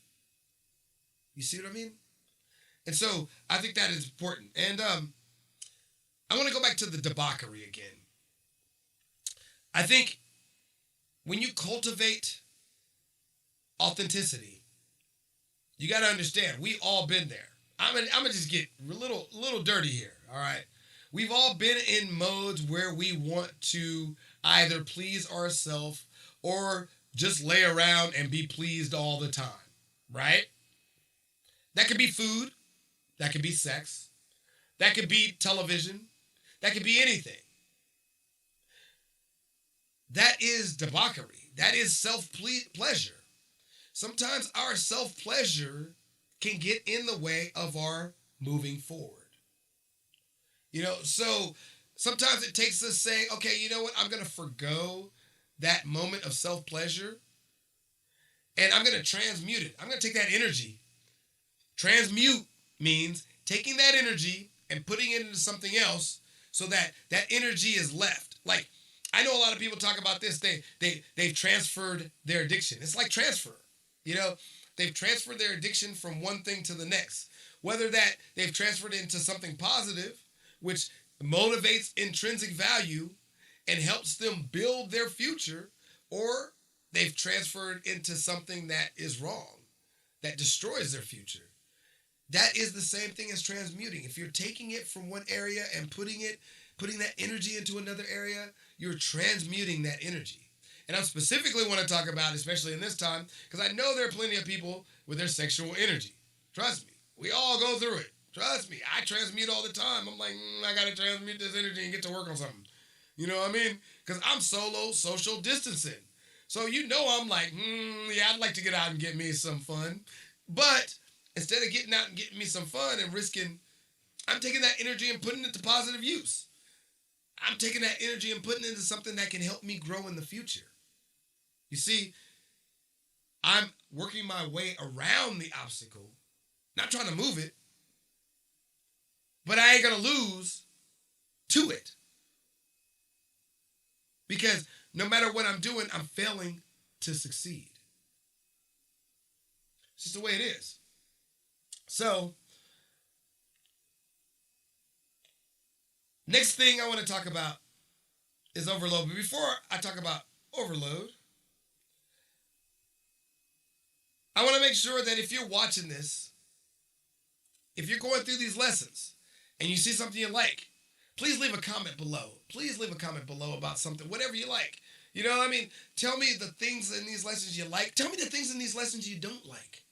A: You see what I mean? And so I think that is important. And I want to go back to the debauchery again. I think when you cultivate authenticity, you got to understand, we all been there. I'm gonna just get a little dirty here, all right? We've all been in modes where we want to either please ourselves or just lay around and be pleased all the time, right? That could be food. That could be sex. That could be television. That could be anything. That is debauchery. That is self-pleasure. Sometimes our self-pleasure can get in the way of our moving forward. So sometimes it takes us saying, okay, you know what? I'm going to forgo that moment of self-pleasure and I'm going to transmute it. I'm going to take that energy. Transmute means taking that energy and putting it into something else so that that energy is left. Like I know a lot of people talk about this. They've transferred their addiction. It's like transfer. You know, they've transferred their addiction from one thing to the next. Whether that they've transferred it into something positive, which motivates intrinsic value and helps them build their future, or they've transferred into something that is wrong, that destroys their future. That is the same thing as transmuting. If you're taking it from one area and putting that energy into another area, you're transmuting that energy. And I specifically want to talk about, especially in this time, because I know there are plenty of people with their sexual energy. Trust me. We all go through it. Trust me. I transmute all the time. I'm like, I got to transmute this energy and get to work on something. You know what I mean? Because I'm solo social distancing. So you know I'm like, yeah, I'd like to get out and get me some fun. But instead of getting out and getting me some fun and risking, I'm taking that energy and putting it to positive use. I'm taking that energy and putting it into something that can help me grow in the future. You see, I'm working my way around the obstacle, not trying to move it, but I ain't going to lose to it. Because no matter what I'm doing, I'm failing to succeed. It's just the way it is. So, next thing I want to talk about is overload. But before I talk about overload, I want to make sure that if you're watching this, if you're going through these lessons and you see something you like, please leave a comment below. Please leave a comment below about something, whatever you like. You know what I mean? Tell me the things in these lessons you like. Tell me the things in these lessons you don't like.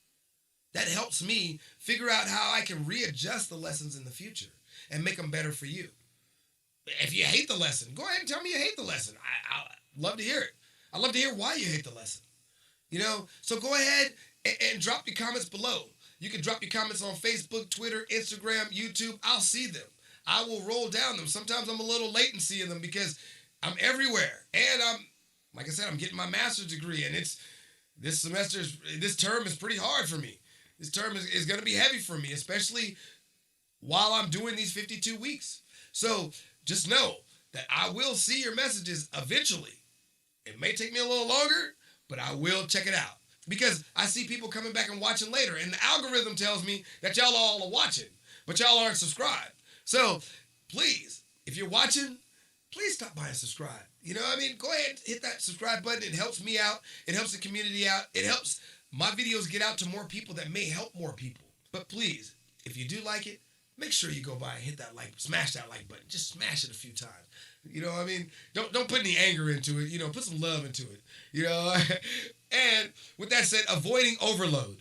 A: That helps me figure out how I can readjust the lessons in the future and make them better for you. If you hate the lesson, go ahead and tell me you hate the lesson. I'd love to hear it. I'd love to hear why you hate the lesson. You know, so go ahead and drop your comments below. You can drop your comments on Facebook, Twitter, Instagram, YouTube. I'll see them. I will roll down them. Sometimes I'm a little late in seeing them because I'm everywhere. And like I said, I'm getting my master's degree. And this term is pretty hard for me. This term is going to be heavy for me, especially while I'm doing these 52 weeks. So just know that I will see your messages eventually. It may take me a little longer, but I will check it out. Because I see people coming back and watching later. And the algorithm tells me that y'all all are watching, but y'all aren't subscribed. So please, if you're watching, please stop by and subscribe. You know what I mean? Go ahead and hit that subscribe button. It helps me out. It helps the community out. It helps my videos get out to more people that may help more people. But please, if you do like it, make sure you go by and hit that like, smash that like button. Just smash it a few times. You know what I mean? Don't put any anger into it. You know, put some love into it. You know? And with that said, avoiding overload.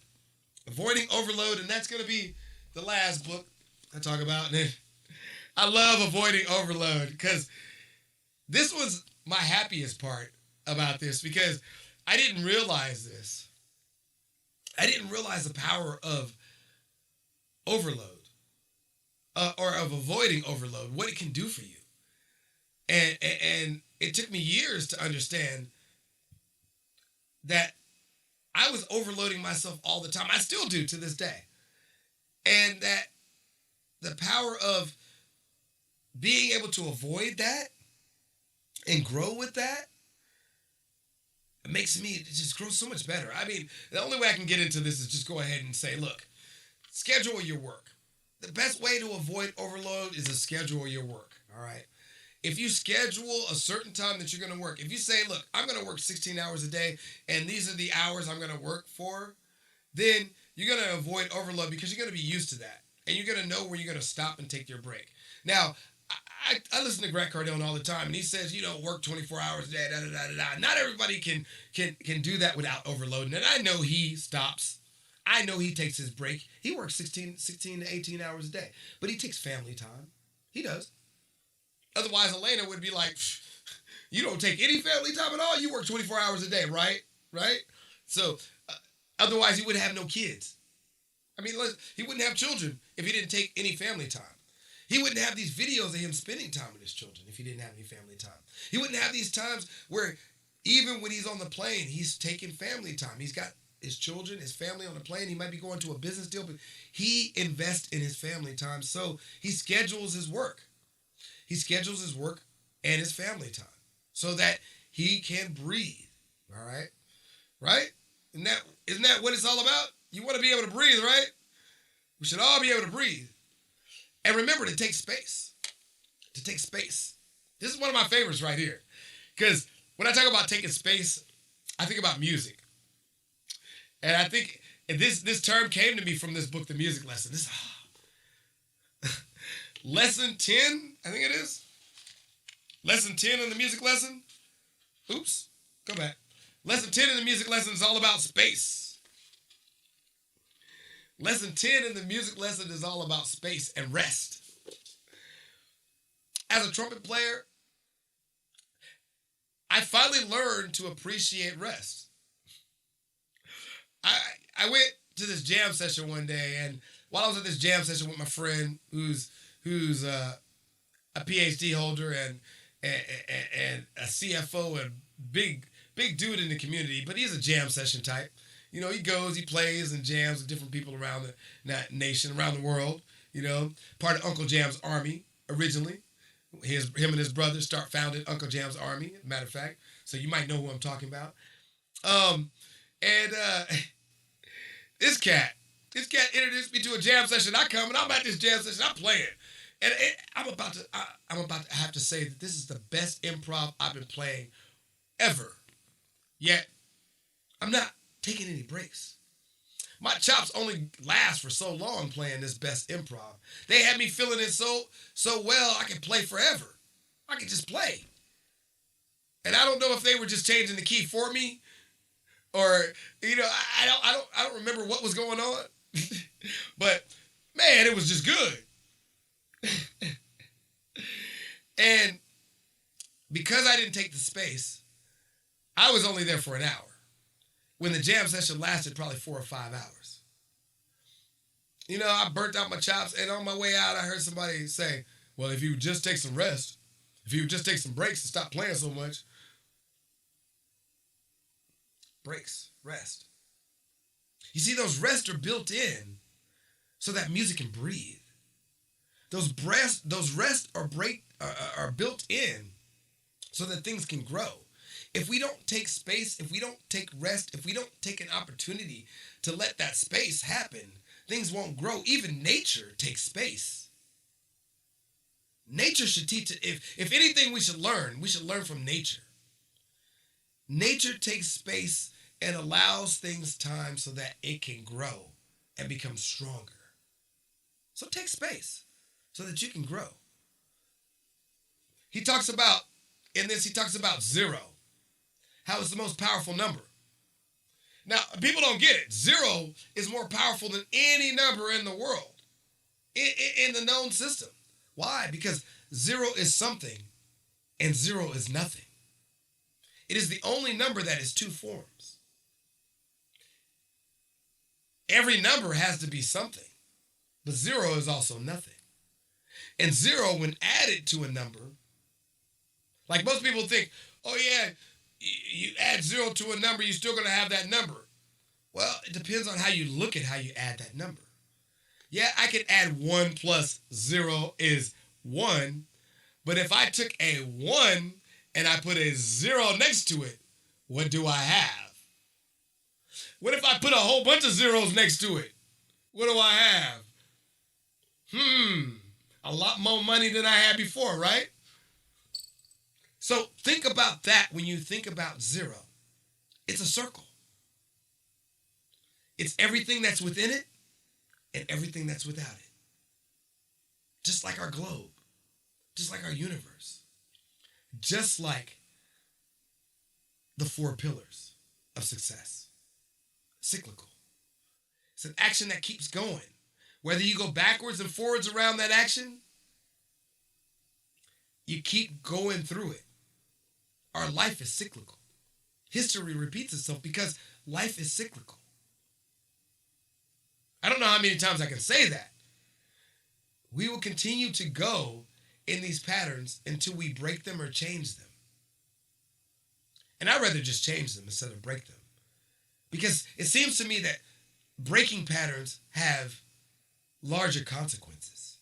A: Avoiding overload, and that's going to be the last book I talk about. And I love avoiding overload because this was my happiest part about this because I didn't realize this. I didn't realize the power of overload or of avoiding overload, what it can do for you. And it took me years to understand that I was overloading myself all the time. I still do to this day. And that the power of being able to avoid that and grow with that makes me just grow so much better. I mean, the only way I can get into this is just go ahead and say, look, schedule your work. The best way to avoid overload is to schedule your work, all right? If you schedule a certain time that you're going to work, if you say, look, I'm going to work 16 hours a day, and these are the hours I'm going to work for, then you're going to avoid overload because you're going to be used to that. And you're going to know where you're going to stop and take your break. Now, I listen to Grant Cardone all the time, and he says, work 24 hours a day, da-da-da-da-da. Not everybody can do that without overloading. And I know he stops. I know he takes his break. He works 16 to 18 hours a day. But he takes family time. He does. Otherwise, Elena would be like, you don't take any family time at all? You work 24 hours a day, right? Right? So, otherwise, he would have no kids. I mean, he wouldn't have children if he didn't take any family time. He wouldn't have these videos of him spending time with his children if he didn't have any family time. He wouldn't have these times where even when he's on the plane, he's taking family time. He's got his children, his family on the plane. He might be going to a business deal, but he invests in his family time. So he schedules his work. He schedules his work and his family time. so that he can breathe. All right? Right? Isn't that what it's all about? You want to be able to breathe, right? We should all be able to breathe. And remember to take space. To take space. This is one of my favorites right here. Because when I talk about taking space, I think about music. And I think this term came to me from this book, The Music Lesson. Lesson 10, I think it is. Lesson 10 in the music lesson. Oops, go back. Lesson 10 in the music lesson is all about space. Lesson 10 in the music lesson is all about space and rest. As a trumpet player, I finally learned to appreciate rest. I went to this jam session one day, and while I was at this jam session with my friend who's a PhD holder and a CFO and big dude in the community, but he's a jam session type. You know, he goes, he plays and jams with different people around the nation, around the world. You know, part of Uncle Jam's army originally. Him and his brother founded Uncle Jam's army, as a matter of fact. So you might know who I'm talking about. This cat introduced me to a jam session. I come and I'm at this jam session. I'm playing, and I'm about to have to say that this is the best improv I've been playing ever. Yet I'm not taking any breaks. My chops only last for so long playing this best improv. They had me feeling it so well I could play forever. I could just play. And I don't know if they were just changing the key for me, or I don't remember what was going on. But man, it was just good. And because I didn't take the space, I was only there for an hour, when the jam session lasted probably 4 or 5 hours. You know, I burnt out my chops, and on my way out, I heard somebody say, well, if you would just take some rest, if you would just take some breaks and stop playing so much. Breaks, rest. You see, those rests are built in so that music can breathe. Those rests are built in so that things can grow. If we don't take space, if we don't take rest, if we don't take an opportunity to let that space happen, things won't grow. Even nature takes space. Nature should teach it. If anything we should learn from nature. Nature takes space and allows things time so that it can grow and become stronger. So take space so that you can grow. He talks about zero. How it's the most powerful number. Now, people don't get it. 0 is more powerful than any number in the world, in the known system. Why? Because 0 is something and 0 is nothing. It is the only number that is two forms. Every number has to be something, but 0 is also nothing. And 0, when added to a number, like most people think, oh yeah, you add 0 to a number, you're still going to have that number. Well, it depends on how you look at how you add that number. Yeah, I could add 1 plus 0 is 1, but if I took a 1 and I put a 0 next to it, what do I have? What if I put a whole bunch of zeros next to it? What do I have? A lot more money than I had before, right? So think about that when you think about 0. It's a circle. It's everything that's within it and everything that's without it. Just like our globe. Just like our universe. Just like the 4 pillars of success. Cyclical. It's an action that keeps going. Whether you go backwards and forwards around that action, you keep going through it. Our life is cyclical. History repeats itself because life is cyclical. I don't know how many times I can say that. We will continue to go in these patterns until we break them or change them. And I'd rather just change them instead of break them. Because it seems to me that breaking patterns have larger consequences.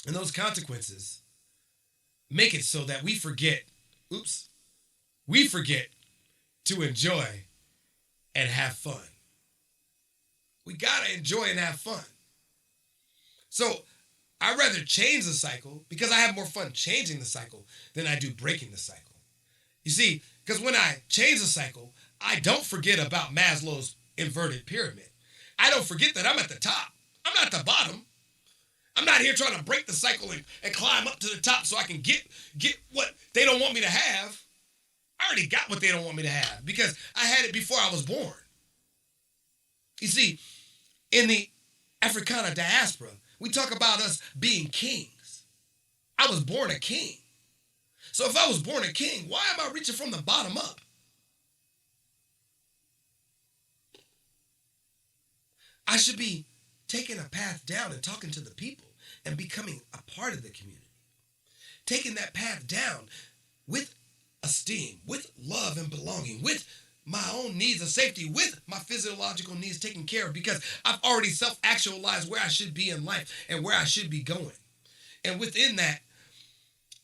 A: And those consequences make it so that we forget oops, we forget to enjoy and have fun. We gotta enjoy and have fun. So I'd rather change the cycle because I have more fun changing the cycle than I do breaking the cycle. You see, because when I change the cycle, I don't forget about Maslow's inverted pyramid. I don't forget that I'm at the top. I'm not at the bottom. I'm not here trying to break the cycle and climb up to the top so I can get what they don't want me to have. I already got what they don't want me to have because I had it before I was born. You see, in the Africana diaspora, we talk about us being kings. I was born a king. So if I was born a king, why am I reaching from the bottom up? I should be taking a path down and talking to the people and becoming a part of the community. Taking that path down with esteem, with love and belonging, with my own needs of safety, with my physiological needs taken care of because I've already self-actualized where I should be in life and where I should be going. And within that,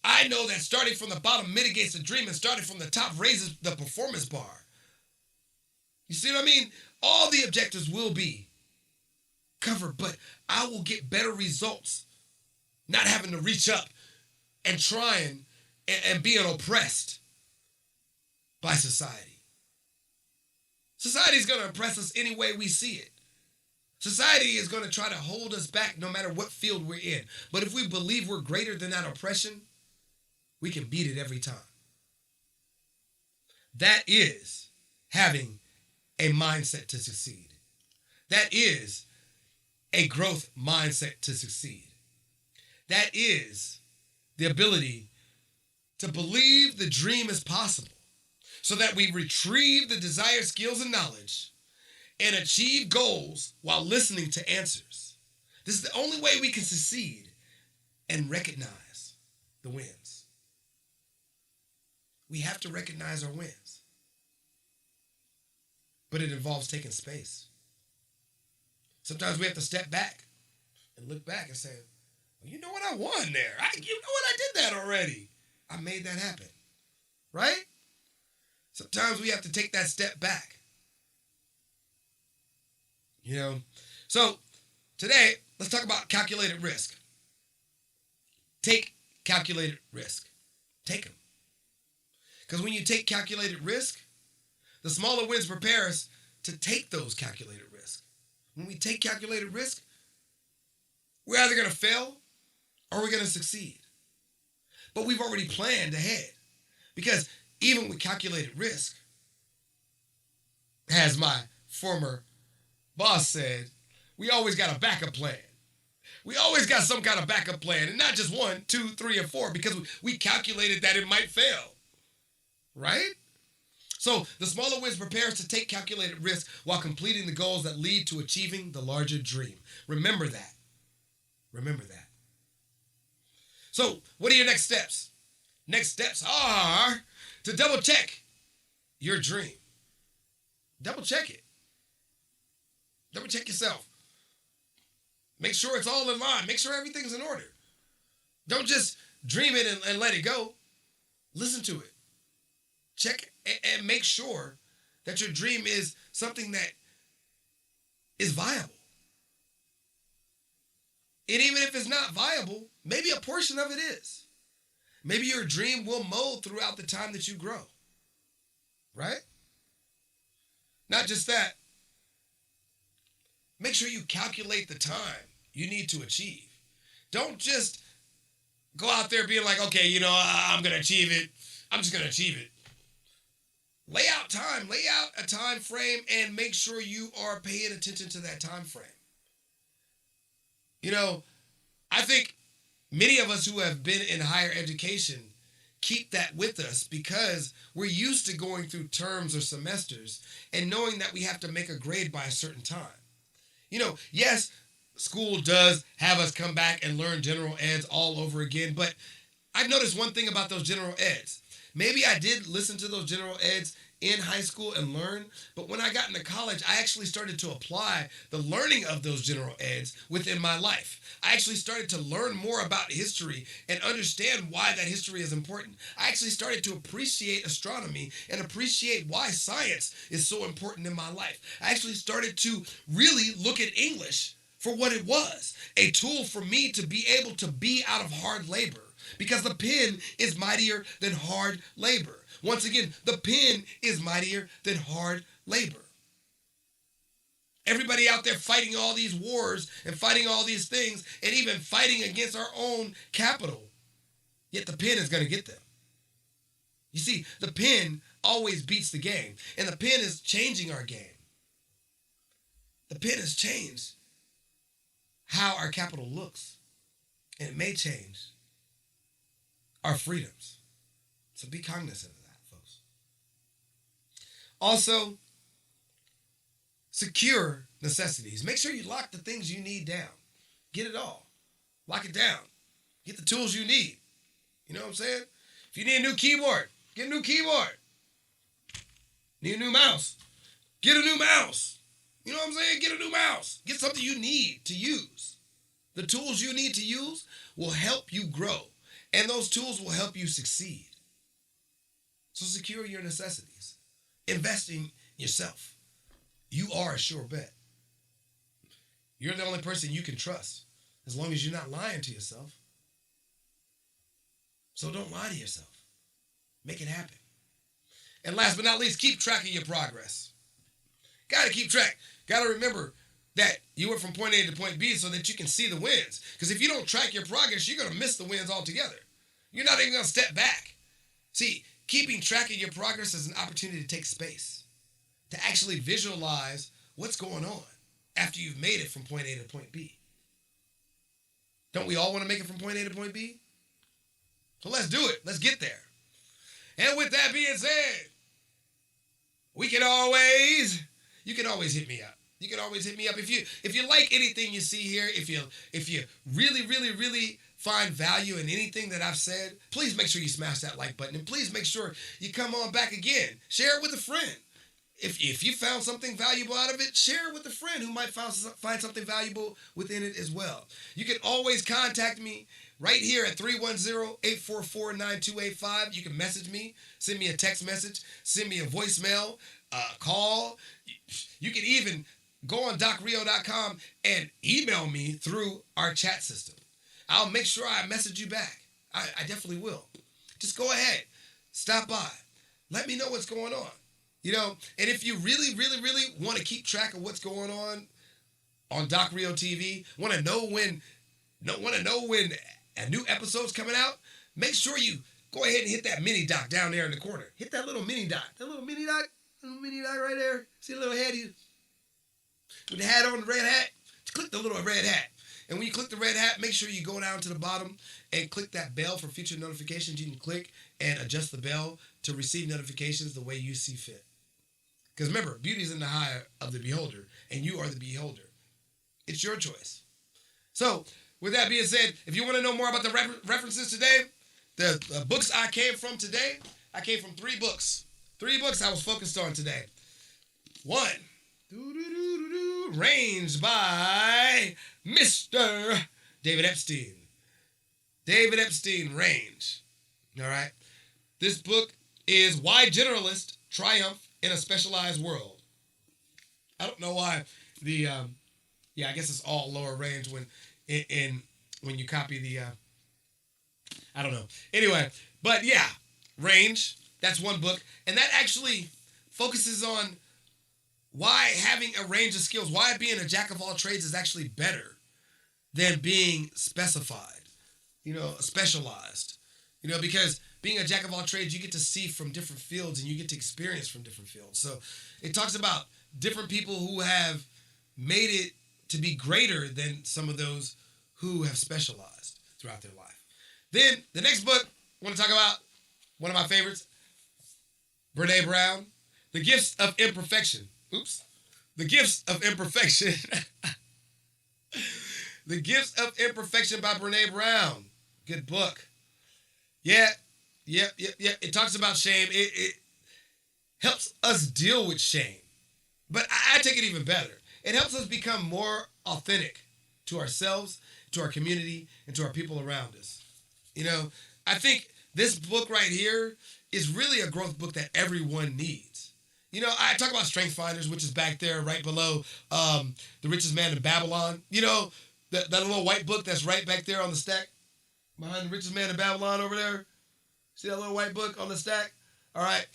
A: I know that starting from the bottom mitigates the dream and starting from the top raises the performance bar. You see what I mean? All the objectives will be covered, but I will get better results not having to reach up and trying and being oppressed by society. Society is going to oppress us any way we see it. Society is going to try to hold us back no matter what field we're in. But if we believe we're greater than that oppression, we can beat it every time. That is having a mindset to succeed. That is a growth mindset to succeed. That is the ability to believe the dream is possible so that we retrieve the desired skills and knowledge and achieve goals while listening to answers. This is the only way we can succeed and recognize the wins. We have to recognize our wins. But it involves taking space. Sometimes we have to step back and look back and say, well, you know what, I won there. You know what, I did that already. I made that happen. Right? Sometimes we have to take that step back. You know? So today, let's talk about calculated risk. Take calculated risk. Take them. Because when you take calculated risk, the smaller wins prepare us to take those calculated risks. When we take calculated risk, we're either going to fail or we're going to succeed. But we've already planned ahead. Because even with calculated risk, as my former boss said, we always got a backup plan. We always got some kind of backup plan. And not just 1, 2, 3, and 4 because we calculated that it might fail. Right? So the smaller wins prepare us to take calculated risk while completing the goals that lead to achieving the larger dream. Remember that. Remember that. So what are your next steps? Next steps are to double check your dream. Double check it. Double check yourself. Make sure it's all in line. Make sure everything's in order. Don't just dream it and let it go. Listen to it. Check and make sure that your dream is something that is viable. And even if it's not viable, maybe a portion of it is. Maybe your dream will mold throughout the time that you grow. Right? Not just that. Make sure you calculate the time you need to achieve. Don't just go out there being like, okay, I'm going to achieve it. I'm just going to achieve it. Lay out time. Lay out a time frame and make sure you are paying attention to that time frame. I think many of us who have been in higher education keep that with us because we're used to going through terms or semesters and knowing that we have to make a grade by a certain time. Yes, school does have us come back and learn general eds all over again, but I've noticed one thing about those general eds. Maybe I did listen to those general eds in high school and learn, but when I got into college, I actually started to apply the learning of those general eds within my life. I actually started to learn more about history and understand why that history is important. I actually started to appreciate astronomy and appreciate why science is so important in my life. I actually started to really look at English for what it was, a tool for me to be able to be out of hard labor, because the pen is mightier than hard labor. Once again, the pen is mightier than hard labor. Everybody out there fighting all these wars and fighting all these things and even fighting against our own capital, yet the pen is going to get them. You see, the pen always beats the game, and the pen is changing our game. The pen has changed how our capital looks, and it may change our freedoms. So be cognizant of that, folks. Also, secure necessities. Make sure you lock the things you need down. Get it all. Lock it down. Get the tools you need. You know what I'm saying? If you need a new keyboard, get a new keyboard. Need a new mouse, get a new mouse. You know what I'm saying? Get a new mouse. Get something you need to use. The tools you need to use will help you grow, and those tools will help you succeed. So secure your necessities. Invest in yourself. You are a sure bet. You're the only person you can trust, as long as you're not lying to yourself. So don't lie to yourself. Make it happen. And last but not least, keep track of your progress. Got to keep track. Got to remember that you went from point A to point B so that you can see the wins. Because if you don't track your progress, you're going to miss the wins altogether. You're not even going to step back. See, keeping track of your progress is an opportunity to take space, to actually visualize what's going on after you've made it from point A to point B. Don't we all want to make it from point A to point B? So let's do it. Let's get there. And with that being said, you can always hit me up. You can always hit me up if you like anything you see here. If you really find value in anything that I've said, please make sure you smash that like button, and please make sure you come on back again. Share it with a friend. If you found something valuable out of it, share it with a friend who might find something valuable within it as well. You can always contact me right here at 310-844-9285. You can message me, send me a text message, send me a voicemail, call. You can even go on docreo.com and email me through our chat system. I'll make sure I message you back. I definitely will. Just go ahead. Stop by. Let me know what's going on. You know, and if you really want to keep track of what's going on Doc Reo TV, want to know when a new episode's coming out, make sure you go ahead and hit that mini doc down there in the corner. Hit that little mini doc. That little mini doc right there. See the little head with the hat on, the red hat? Click the little red hat. And when you click the red hat, make sure you go down to the bottom and click that bell for future notifications. You can click and adjust the bell to receive notifications the way you see fit. Because remember, beauty is in the eye of the beholder, and you are the beholder. It's your choice. So, with that being said, if you want to know more about the references today, the books I came from today, I came from 3 books. 3 books I was focused on today. 1, Range by Mr. David Epstein. David Epstein, Range. All right. This book is Why Generalists Triumph in a Specialized World. I don't know why I guess it's all lower range when you copy the I don't know. Anyway, but yeah, Range, that's one book, and that actually focuses on why having a range of skills, why being a jack of all trades is actually better than being specified, specialized. Because being a jack of all trades, you get to see from different fields and you get to experience from different fields. So it talks about different people who have made it to be greater than some of those who have specialized throughout their life. Then the next book I want to talk about, one of my favorites, Brene Brown, The Gifts of Imperfection. The Gifts of Imperfection. The Gifts of Imperfection by Brene Brown. Good book. Yeah, Yep. It talks about shame. It helps us deal with shame. But I take it even better. It helps us become more authentic to ourselves, to our community, and to our people around us. You know, I think this book right here is really a growth book that everyone needs. You know, I talk about Strength Finders, which is back there right below The Richest Man in Babylon. You know, that little white book that's right back there on the stack behind The Richest Man in Babylon over there. See that little white book on the stack? All right.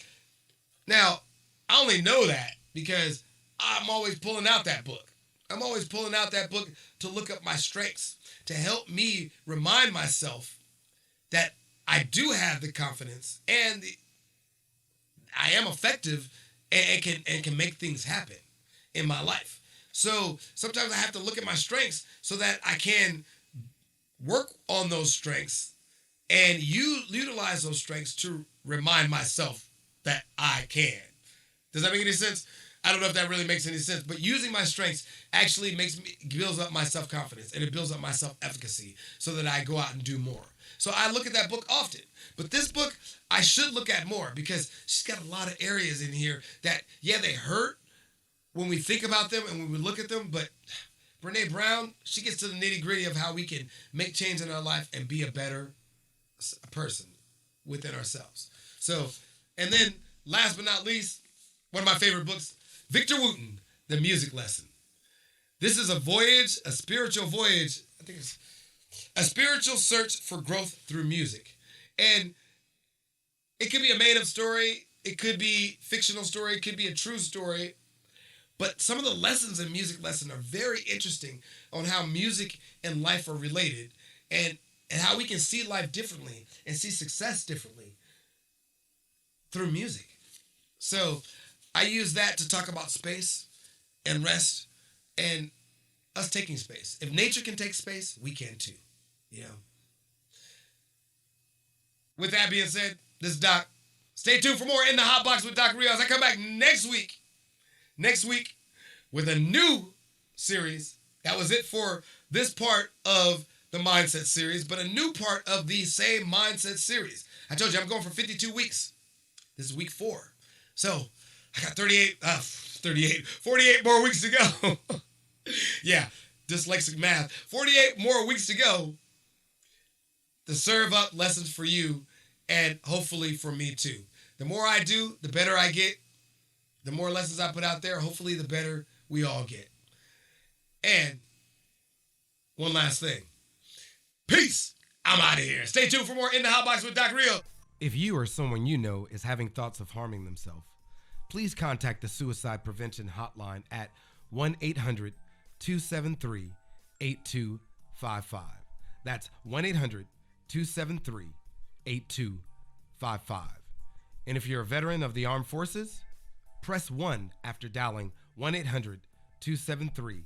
A: Now, I only know that because I'm always pulling out that book. I'm always pulling out that book to look up my strengths, to help me remind myself that I do have the confidence and I am effective and can make things happen in my life. So sometimes I have to look at my strengths so that I can work on those strengths and utilize those strengths to remind myself that I can. Does that make any sense? I don't know if that really makes any sense, but using my strengths actually builds up my self-confidence and it builds up my self-efficacy so that I go out and do more. So I look at that book often, but this book I should look at more because she's got a lot of areas in here that, yeah, they hurt when we think about them and when we look at them, but Brene Brown, she gets to the nitty-gritty of how we can make change in our life and be a better person within ourselves. So, and then last but not least, one of my favorite books, Victor Wooten, The Music Lesson. This is a voyage, a spiritual voyage. I think it's a spiritual search for growth through music. And it could be a made-up story. It could be a fictional story. It could be a true story. But some of the lessons in Music Lesson are very interesting on how music and life are related and how we can see life differently and see success differently through music. So I use that to talk about space and rest and us taking space. If nature can take space, we can too. You know. With that being said, this is Doc. Stay tuned for more In the Hot Box with Doc Reo as I come back next week with a new series. That was it for this part of the Mindset series, but a new part of the same Mindset series. I told you I'm going for 52 weeks. This is week 4. So I got 48 more weeks to go. Yeah, dyslexic math. 48 more weeks to go to serve up lessons for you and hopefully for me too. The more I do, the better I get. The more lessons I put out there, hopefully the better we all get. And one last thing. Peace. I'm out of here. Stay tuned for more In the Hot Box with Doc Reo. If you or someone you know is having thoughts of harming themselves, please contact the Suicide Prevention Hotline at 1-800-273-8255. That's 1-800-273-8255. And if you're a veteran of the armed forces, press 1 after dialing 1-800-273-8255.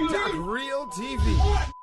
A: Doc Reo TV.